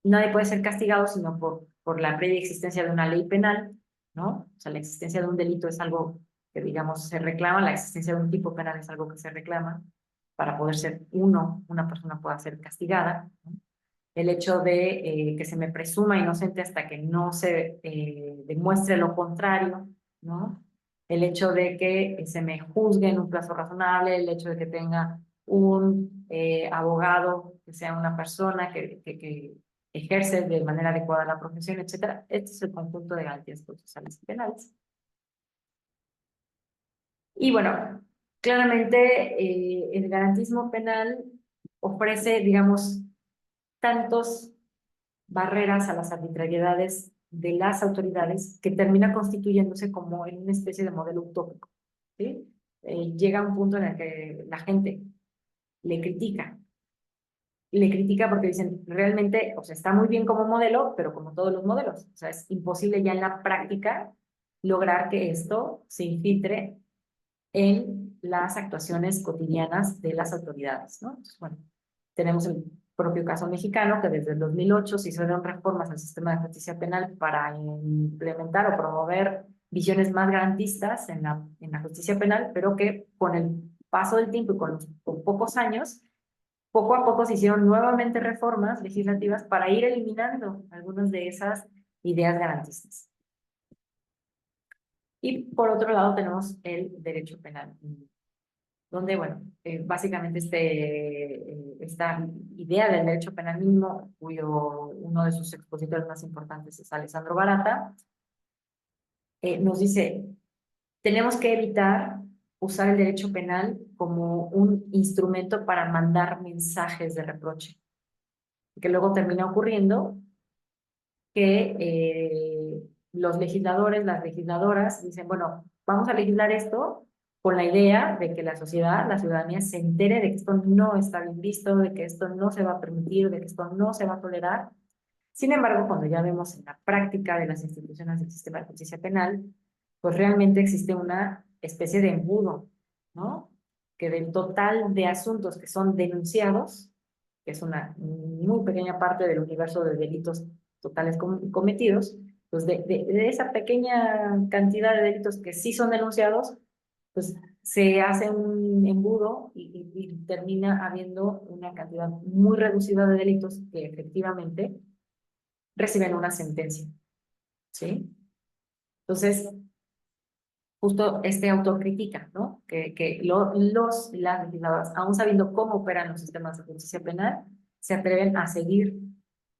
nadie puede ser castigado sino por la previa existencia de una ley penal, ¿no? O sea, la existencia de un delito es algo que, digamos, se reclama, la existencia de un tipo penal es algo que se reclama. para poder ser una persona pueda ser castigada, ¿no? El hecho de que se me presuma inocente hasta que no se demuestre lo contrario, ¿no? El hecho de que se me juzgue en un plazo razonable, el hecho de que tenga un abogado que sea una persona que ejerce de manera adecuada la profesión, etcétera. Este es el conjunto de garantías procesales y penales. Y bueno, claramente el garantismo penal ofrece, digamos, tantos barreras a las arbitrariedades de las autoridades que termina constituyéndose como en una especie de modelo utópico, ¿sí? Llega un punto en el que la gente le critica, le critica porque dicen, realmente, o sea, está muy bien como modelo, pero como todos los modelos, o sea, es imposible ya en la práctica lograr que esto se infiltre en las actuaciones cotidianas de las autoridades, ¿no? Entonces, bueno, tenemos el propio caso mexicano, que desde el 2008 se hicieron reformas al sistema de justicia penal para implementar o promover visiones más garantistas en la justicia penal, pero que con el paso del tiempo y con pocos años, poco a poco se hicieron nuevamente reformas legislativas para ir eliminando algunas de esas ideas garantistas. Y por otro lado tenemos el derecho penal, donde, bueno, básicamente esta idea del derecho penal mínimo, cuyo uno de sus expositores más importantes es Alessandro Barata, nos dice, tenemos que evitar usar el derecho penal como un instrumento para mandar mensajes de reproche, que luego termina ocurriendo que los legisladores, las legisladoras dicen, bueno, vamos a legislar esto con la idea de que la sociedad, la ciudadanía se entere de que esto no está bien visto, de que esto no se va a permitir, de que esto no se va a tolerar. Sin embargo, cuando ya vemos en la práctica de las instituciones del sistema de justicia penal, pues realmente existe una especie de embudo, ¿no? Que del total de asuntos que son denunciados, que es una muy pequeña parte del universo de delitos totales cometidos, pues de esa pequeña cantidad de delitos que sí son denunciados, pues se hace un embudo y termina habiendo una cantidad muy reducida de delitos que efectivamente reciben una sentencia, ¿sí? Entonces, justo este autor critica, ¿no? Que las legisladoras, aún sabiendo cómo operan los sistemas de justicia penal, se atreven a seguir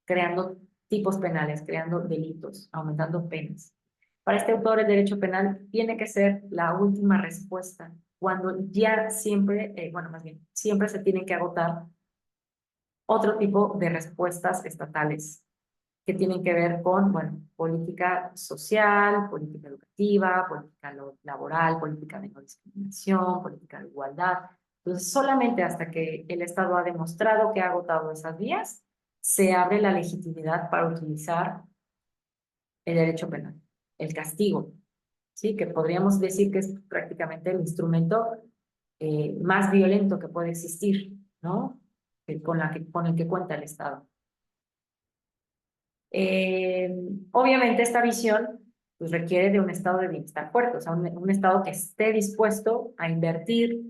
creando tipos penales, creando delitos, aumentando penas. Para este autor, el derecho penal tiene que ser la última respuesta, cuando ya siempre, bueno, más bien, siempre se tienen que agotar otro tipo de respuestas estatales que tienen que ver con, bueno, política social, política educativa, política laboral, política de no discriminación, política de igualdad. Entonces, solamente hasta que el Estado ha demostrado que ha agotado esas vías, se abre la legitimidad para utilizar el derecho penal, el castigo, ¿sí? Que podríamos decir que es prácticamente el instrumento más violento que puede existir, ¿no? Con el que cuenta el Estado. Eh, Obviamente esta visión pues, requiere de un estado de bienestar fuerte, o sea, un estado que esté dispuesto a invertir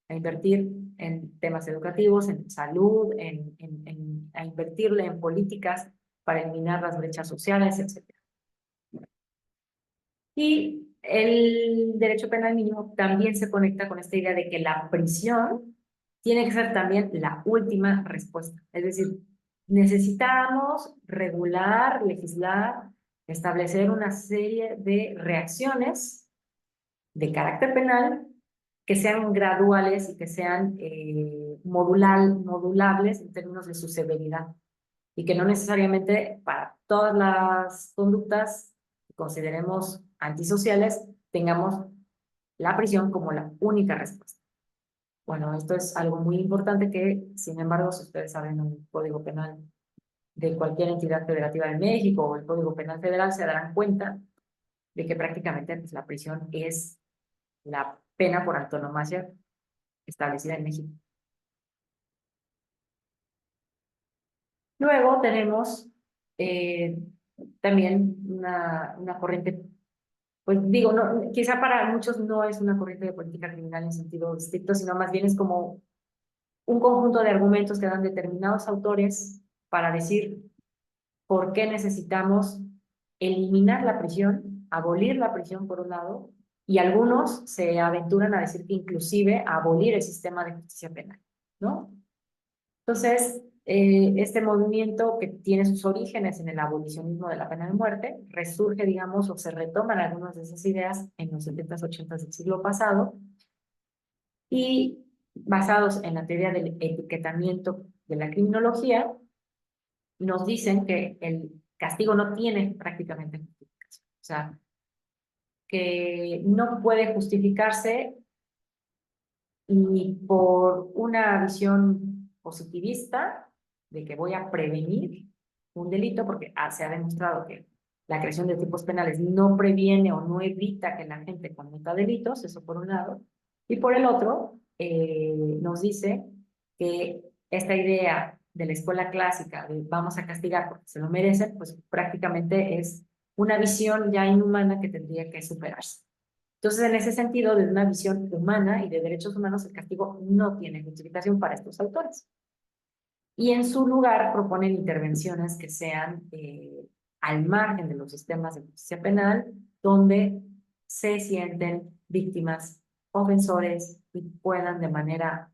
en temas educativos, en salud, a invertirle en políticas para eliminar las brechas sociales, etc. Y el derecho penal mínimo también se conecta con esta idea de que la prisión tiene que ser también la última respuesta. Es decir, necesitamos regular, legislar, establecer una serie de reacciones de carácter penal que sean graduales y que sean modulables en términos de su severidad y que no necesariamente para todas las conductas que consideremos antisociales tengamos la prisión como la única respuesta. Bueno, esto es algo muy importante que, sin embargo, si ustedes saben un código penal de cualquier entidad federativa de México o el Código Penal Federal, se darán cuenta de que prácticamente pues, la prisión es la pena por antonomasia establecida en México. Luego tenemos eh, también una corriente, pues digo, no, quizá para muchos no es una corriente de política criminal en sentido estricto, sino más bien es como un conjunto de argumentos que dan determinados autores para decir por qué necesitamos eliminar la prisión, abolir la prisión por un lado, y algunos se aventuran a decir que inclusive abolir el sistema de justicia penal, ¿no? Entonces, este movimiento que tiene sus orígenes en el abolicionismo de la pena de muerte, resurge, digamos, o se retoman algunas de esas ideas en los 70s, 80s del siglo pasado, y basados en la teoría del etiquetamiento de la criminología, nos dicen que el castigo no tiene prácticamente justificación. O sea, que no puede justificarse ni por una visión positivista de que voy a prevenir un delito, porque se ha demostrado que la creación de tipos penales no previene o no evita que la gente cometa delitos, eso por un lado, y por el otro, nos dice que esta idea de la escuela clásica de vamos a castigar porque se lo merecen, pues prácticamente es una visión ya inhumana que tendría que superarse. Entonces, en ese sentido, desde una visión humana y de derechos humanos, el castigo no tiene justificación para estos autores. Y en su lugar proponen intervenciones que sean al margen de los sistemas de justicia penal, donde se sienten víctimas, ofensores y puedan de manera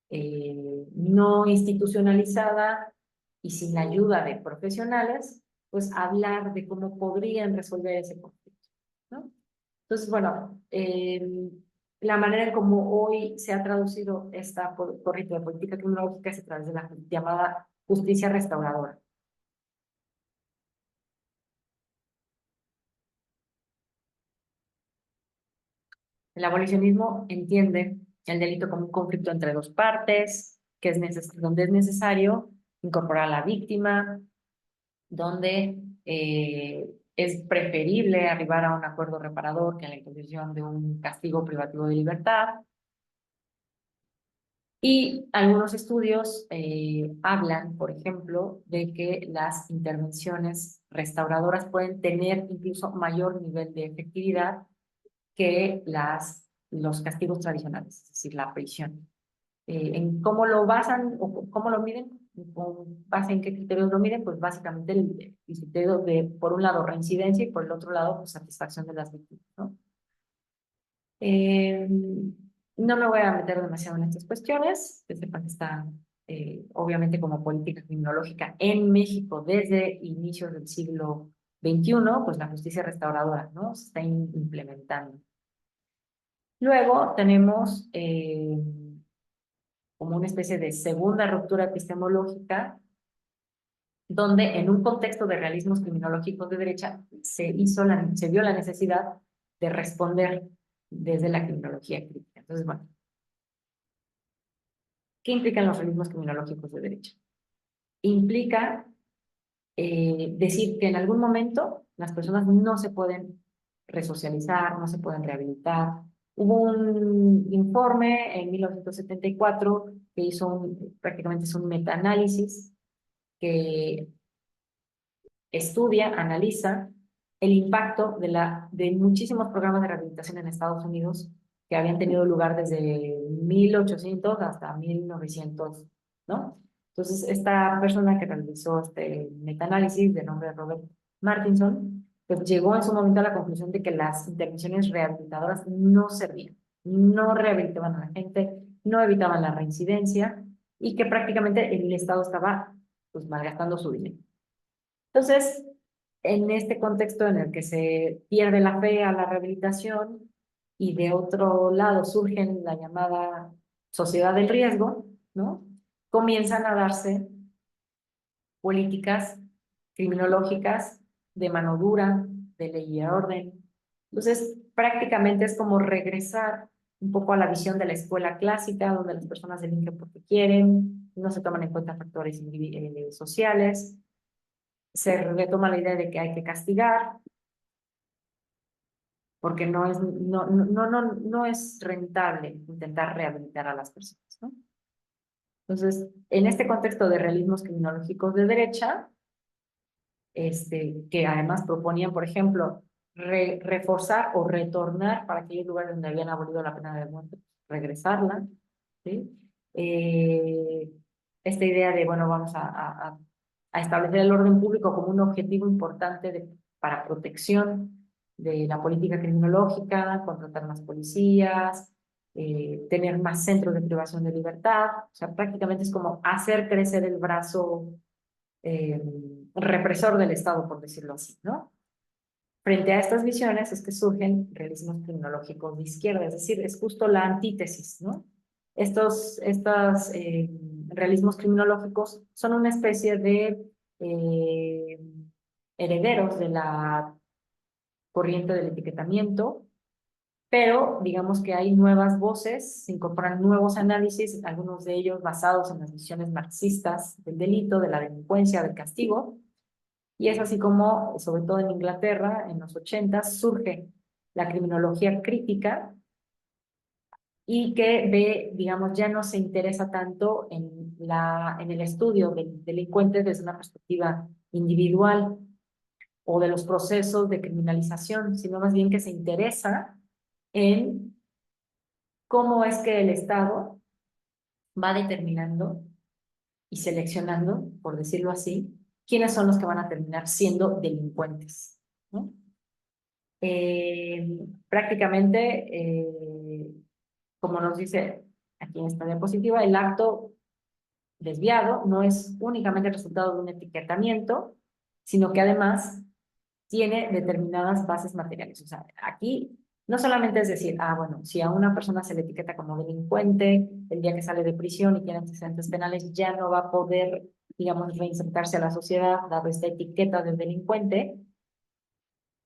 no institucionalizada y sin la ayuda de profesionales, pues hablar de cómo podrían resolver ese conflicto, ¿no? Entonces, bueno, la manera en cómo hoy se ha traducido esta corriente de política criminológica es a través de la llamada justicia restauradora. El abolicionismo entiende el delito como un conflicto entre dos partes, que donde es necesario incorporar a la víctima, donde es preferible arribar a un acuerdo reparador que a la imposición de un castigo privativo de libertad. Y algunos estudios hablan, por ejemplo, de que las intervenciones restauradoras pueden tener incluso mayor nivel de efectividad que los castigos tradicionales, es decir, la prisión. ¿En cómo lo basan o cómo lo miden? ¿Con base en qué criterios lo miden? Pues básicamente el criterio de, por un lado, reincidencia y por el otro lado, pues, satisfacción de las víctimas, ¿no? No me voy a meter demasiado en estas cuestiones, que sepan que está, obviamente, como política criminológica en México desde inicios del siglo XXI, pues la justicia restauradora, ¿no? Se está implementando. Luego tenemos como una especie de segunda ruptura epistemológica, donde en un contexto de realismos criminológicos de derecha se vio la necesidad de responder desde la criminología crítica. Entonces, bueno, ¿qué implican los realismos criminológicos de derecha? Implica decir que en algún momento las personas no se pueden resocializar, no se pueden rehabilitar. Hubo un informe en 1974 que prácticamente es un metaanálisis que estudia, analiza el impacto de muchísimos programas de rehabilitación en Estados Unidos que habían tenido lugar desde 1800 hasta 1900, ¿no? Entonces, esta persona que realizó este metaanálisis, de nombre Robert Martinson, pues llegó en su momento a la conclusión de que las intervenciones rehabilitadoras no servían, no rehabilitaban a la gente, no evitaban la reincidencia y que prácticamente el Estado estaba, pues, malgastando su dinero. Entonces, en este contexto en el que se pierde la fe a la rehabilitación y de otro lado surgen la llamada sociedad del riesgo, ¿no? Comienzan a darse políticas criminológicas de mano dura, de ley y orden. Entonces, prácticamente es como regresar un poco a la visión de la escuela clásica, donde las personas delinquen porque quieren, no se toman en cuenta factores sociales, se retoma la idea de que hay que castigar, porque no es rentable intentar rehabilitar a las personas, ¿no? Entonces, en este contexto de realismos criminológicos de derecha, que además proponían, por ejemplo, reforzar o retornar para aquellos lugares donde habían abolido la pena de muerte, regresarla, ¿sí? eh, esta idea de, bueno, vamos a establecer el orden público como un objetivo importante para protección de la política criminológica, contratar más policías, tener más centros de privación de libertad. O sea, prácticamente es como hacer crecer el brazo eh, represor del Estado, por decirlo así, ¿no? Frente a estas visiones es que surgen realismos criminológicos de izquierda, es decir, es justo la antítesis, ¿no? Estos realismos criminológicos son una especie de eh, herederos de la corriente del etiquetamiento, pero digamos que hay nuevas voces, se incorporan nuevos análisis, algunos de ellos basados en las visiones marxistas del delito, de la delincuencia, del castigo, y es así como, sobre todo en Inglaterra, en los 80, surge la criminología crítica y que ve, digamos, ya no se interesa tanto en el estudio del delincuente desde una perspectiva individual o de los procesos de criminalización, sino más bien que se interesa en cómo es que el Estado va determinando y seleccionando, por decirlo así, quiénes son los que van a terminar siendo delincuentes, ¿no? Prácticamente, como nos dice aquí en esta diapositiva, el acto desviado no es únicamente el resultado de un etiquetamiento, sino que además tiene determinadas bases materiales. O sea, aquí no solamente es decir, ah, bueno, si a una persona se le etiqueta como delincuente, el día que sale de prisión y tiene antecedentes penales, ya no va a poder, digamos, reinsertarse a la sociedad, dado esta etiqueta de delincuente.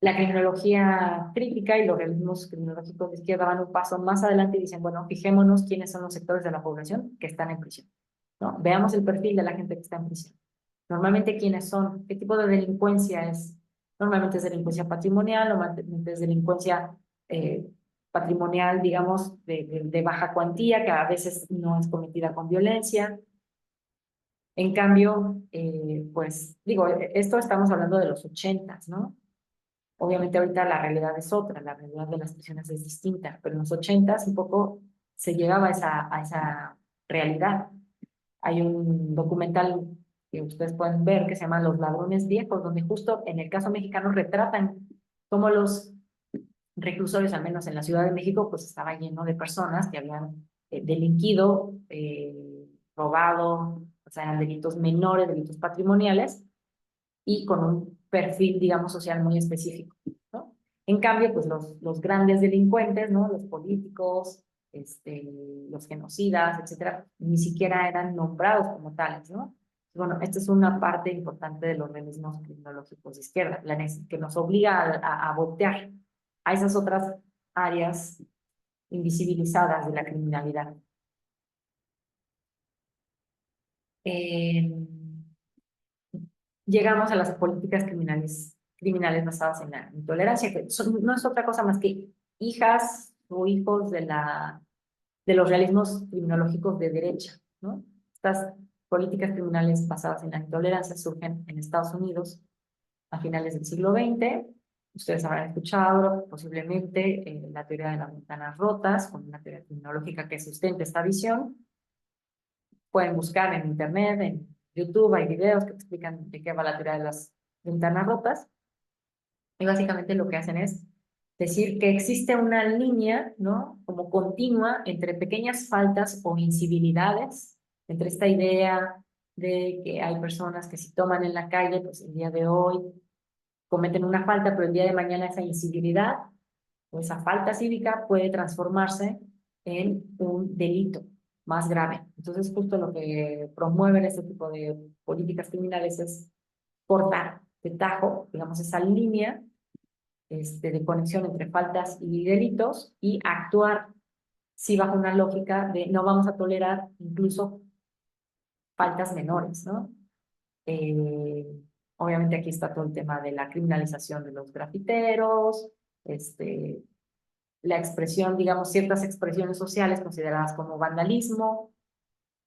La criminología crítica y los realismos criminológicos de izquierda van un paso más adelante y dicen, bueno, fijémonos quiénes son los sectores de la población que están en prisión, ¿no? Veamos el perfil de la gente que está en prisión. Normalmente, ¿quiénes son? ¿Qué tipo de delincuencia es? Normalmente es delincuencia patrimonial, normalmente es delincuencia eh, patrimonial, digamos, de baja cuantía, que a veces no es cometida con violencia. En cambio, pues, digo, esto estamos hablando de los 80, ¿no? Obviamente ahorita la realidad es otra, la realidad de las prisiones es distinta, pero en los 80 un poco se llegaba a esa realidad. Hay un documental que ustedes pueden ver que se llama Los Ladrones Viejos, donde justo en el caso mexicano retratan cómo los reclusorios, al menos en la Ciudad de México, pues estaba lleno de personas que habían delinquido, robado, o sea, eran delitos menores, delitos patrimoniales, y con un perfil, digamos, social muy específico, ¿no? En cambio, pues los grandes delincuentes, ¿no? Los políticos, los genocidas, etcétera, ni siquiera eran nombrados como tales, ¿no? Bueno, esta es una parte importante de los realismos criminológicos de izquierda, que nos obliga a voltear a esas otras áreas invisibilizadas de la criminalidad. Eh, Llegamos a las políticas criminales basadas en la intolerancia, que no es otra cosa más que hijas o hijos de los realismos criminológicos de derecha, ¿no? Estas políticas criminales basadas en la intolerancia surgen en Estados Unidos a finales del siglo XX. Ustedes habrán escuchado posiblemente la teoría de las ventanas rotas, con una teoría criminológica que sustenta esta visión. Pueden buscar en internet, en YouTube, hay videos que explican de qué va la teoría de las ventanas rotas. Y básicamente lo que hacen es decir que existe una línea, ¿no? Como continua entre pequeñas faltas o incivilidades, entre esta idea de que hay personas que si toman en la calle, pues el día de hoy cometen una falta, pero el día de mañana esa incivilidad o esa falta cívica puede transformarse en un delito más grave. Entonces, justo lo que promueven este tipo de políticas criminales es cortar de tajo, digamos, esa línea de conexión entre faltas y delitos y actuar, sí, bajo una lógica de no vamos a tolerar incluso faltas menores, ¿no? Eh, Obviamente aquí está todo el tema de la criminalización de los grafiteros, la expresión, digamos, ciertas expresiones sociales consideradas como vandalismo,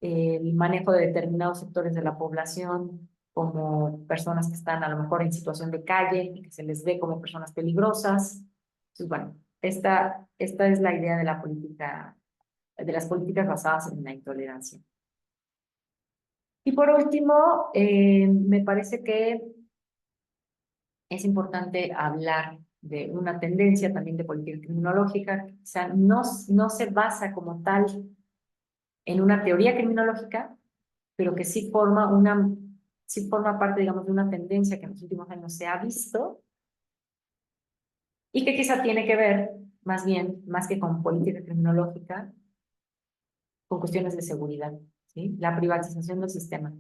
el manejo de determinados sectores de la población como personas que están a lo mejor en situación de calle y que se les ve como personas peligrosas. Entonces, bueno, esta es la idea de la política de las políticas basadas en la intolerancia. Y por último, me parece que es importante hablar de una tendencia también de política criminológica, que quizá no se basa como tal en una teoría criminológica, pero que sí forma parte, digamos, de una tendencia que en los últimos años se ha visto y que quizá tiene que ver, más bien, más que con política criminológica, con cuestiones de seguridad, ¿sí? La privatización del sistema.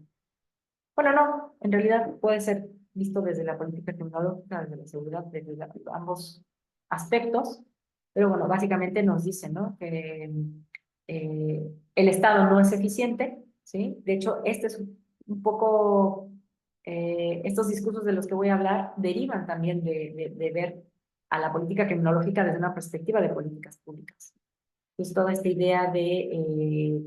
Bueno, no, en realidad puede ser visto desde la política tecnológica, desde la seguridad, desde ambos aspectos, pero bueno, básicamente nos dice, ¿no? Que el Estado no es eficiente, ¿sí? De hecho, este es un poco, estos discursos de los que voy a hablar derivan también de ver a la política tecnológica desde una perspectiva de políticas públicas. Pues toda esta idea de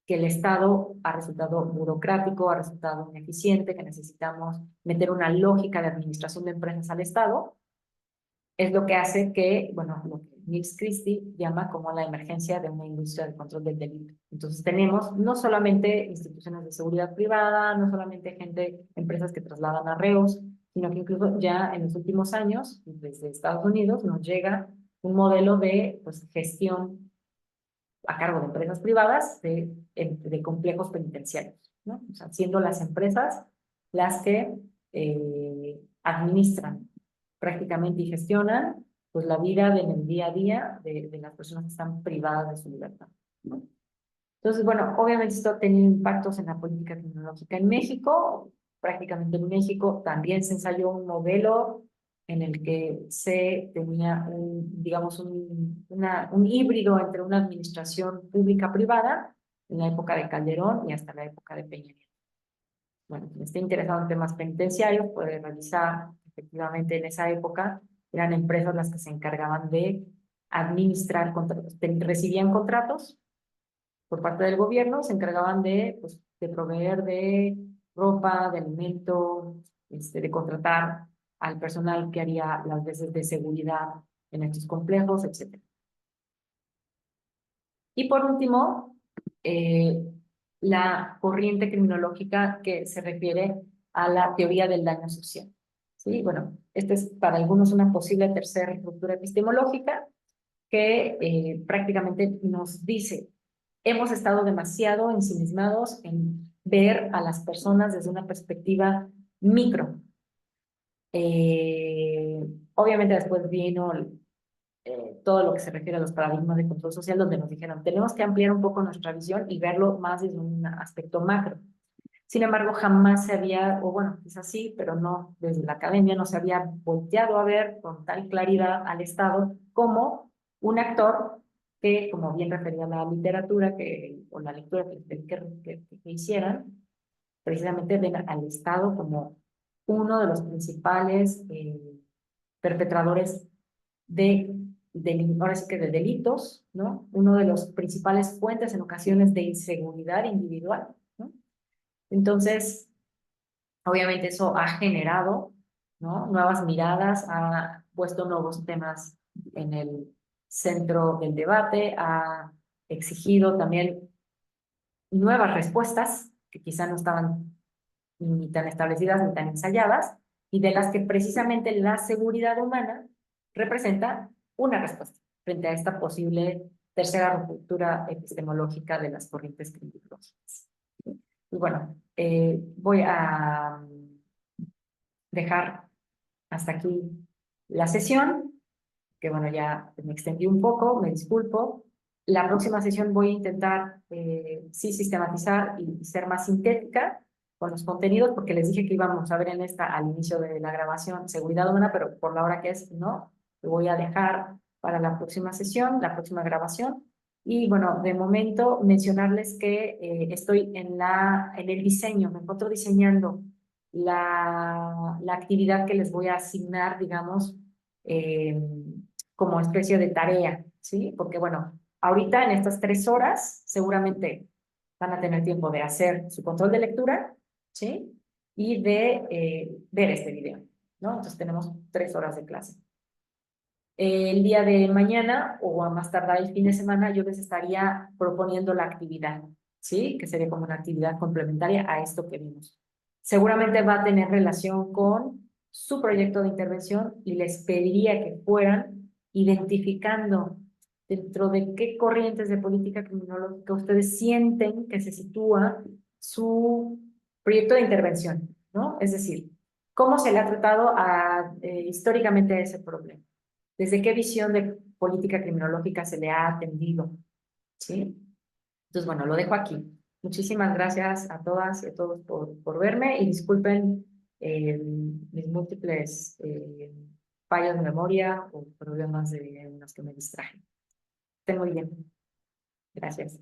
que el Estado ha resultado burocrático, ha resultado ineficiente, que necesitamos meter una lógica de administración de empresas al Estado, es lo que hace que, bueno, lo que Nils Christie llama como la emergencia de una industria de control del delito. Entonces tenemos no solamente instituciones de seguridad privada, no solamente empresas que trasladan a reos, sino que incluso ya en los últimos años, desde Estados Unidos, nos llega un modelo de pues, gestión a cargo de empresas privadas de complejos penitenciarios, ¿no? O sea, siendo las empresas las que administran prácticamente y gestionan pues la vida en el día a día de las personas que están privadas de su libertad, ¿no? Entonces, bueno, obviamente esto ha tenido impactos en la política tecnológica en México. Prácticamente en México también se ensayó un modelo en el que se tenía digamos, un híbrido entre una administración pública-privada en la época de Calderón y hasta la época de Peña Nieto. Bueno, quien esté interesado en temas penitenciarios puede revisar, efectivamente, en esa época eran empresas las que se encargaban de administrar contratos, recibían contratos por parte del gobierno, se encargaban pues, de proveer de ropa, de alimento, de contratar al personal que haría las veces de seguridad en estos complejos, etc. Y por último, la corriente criminológica que se refiere a la teoría del daño social. ¿Sí? Bueno, esta es para algunos una posible tercera ruptura epistemológica que prácticamente nos dice, hemos estado demasiado ensimismados en ver a las personas desde una perspectiva micro. Obviamente después vino todo lo que se refiere a los paradigmas de control social, donde nos dijeron, tenemos que ampliar un poco nuestra visión y verlo más desde un aspecto macro. Sin embargo, jamás se había, o bueno, quizás sí, pero no, desde la academia no se había volteado a ver con tal claridad al Estado como un actor que, como bien refería la literatura o la lectura que hicieran, precisamente ven al Estado como uno de los principales perpetradores ahora sí que de delitos, ¿no? Uno de los principales fuentes en ocasiones de inseguridad individual, ¿no? Entonces, obviamente eso ha generado, ¿no? Nuevas miradas, ha puesto nuevos temas en el centro del debate, ha exigido también nuevas respuestas que quizá no estaban ni tan establecidas ni tan ensayadas, y de las que precisamente la seguridad humana representa una respuesta frente a esta posible tercera ruptura epistemológica de las corrientes criminologías. Y bueno, voy a dejar hasta aquí la sesión, que bueno, ya me extendí un poco, me disculpo. La próxima sesión voy a intentar, sí, sistematizar y ser más sintética con los contenidos, porque les dije que íbamos a ver en esta, al inicio de la grabación, seguridad humana, pero por la hora que es, no. Lo voy a dejar para la próxima sesión, la próxima grabación. Y bueno, de momento mencionarles que estoy en el diseño, me encuentro diseñando la actividad que les voy a asignar, digamos, eh, como especie de tarea, ¿sí? Porque bueno, ahorita en estas 3 horas seguramente van a tener tiempo de hacer su control de lectura, ¿sí? Y de ver este video, ¿no? Entonces tenemos 3 horas de clase. El día de mañana o a más tardar el fin de semana yo les estaría proponiendo la actividad, ¿sí? Que sería como una actividad complementaria a esto que vimos. Seguramente va a tener relación con su proyecto de intervención y les pediría que fueran identificando dentro de qué corrientes de política criminológica ustedes sienten que se sitúa su proyecto de intervención, ¿no? Es decir, cómo se le ha tratado históricamente a ese problema. ¿Desde qué visión de política criminológica se le ha atendido? ¿Sí? Entonces, bueno, lo dejo aquí. Muchísimas gracias a todas y a todos por verme y disculpen mis múltiples fallos de memoria o problemas en los que me distraje. Estén muy bien. Gracias.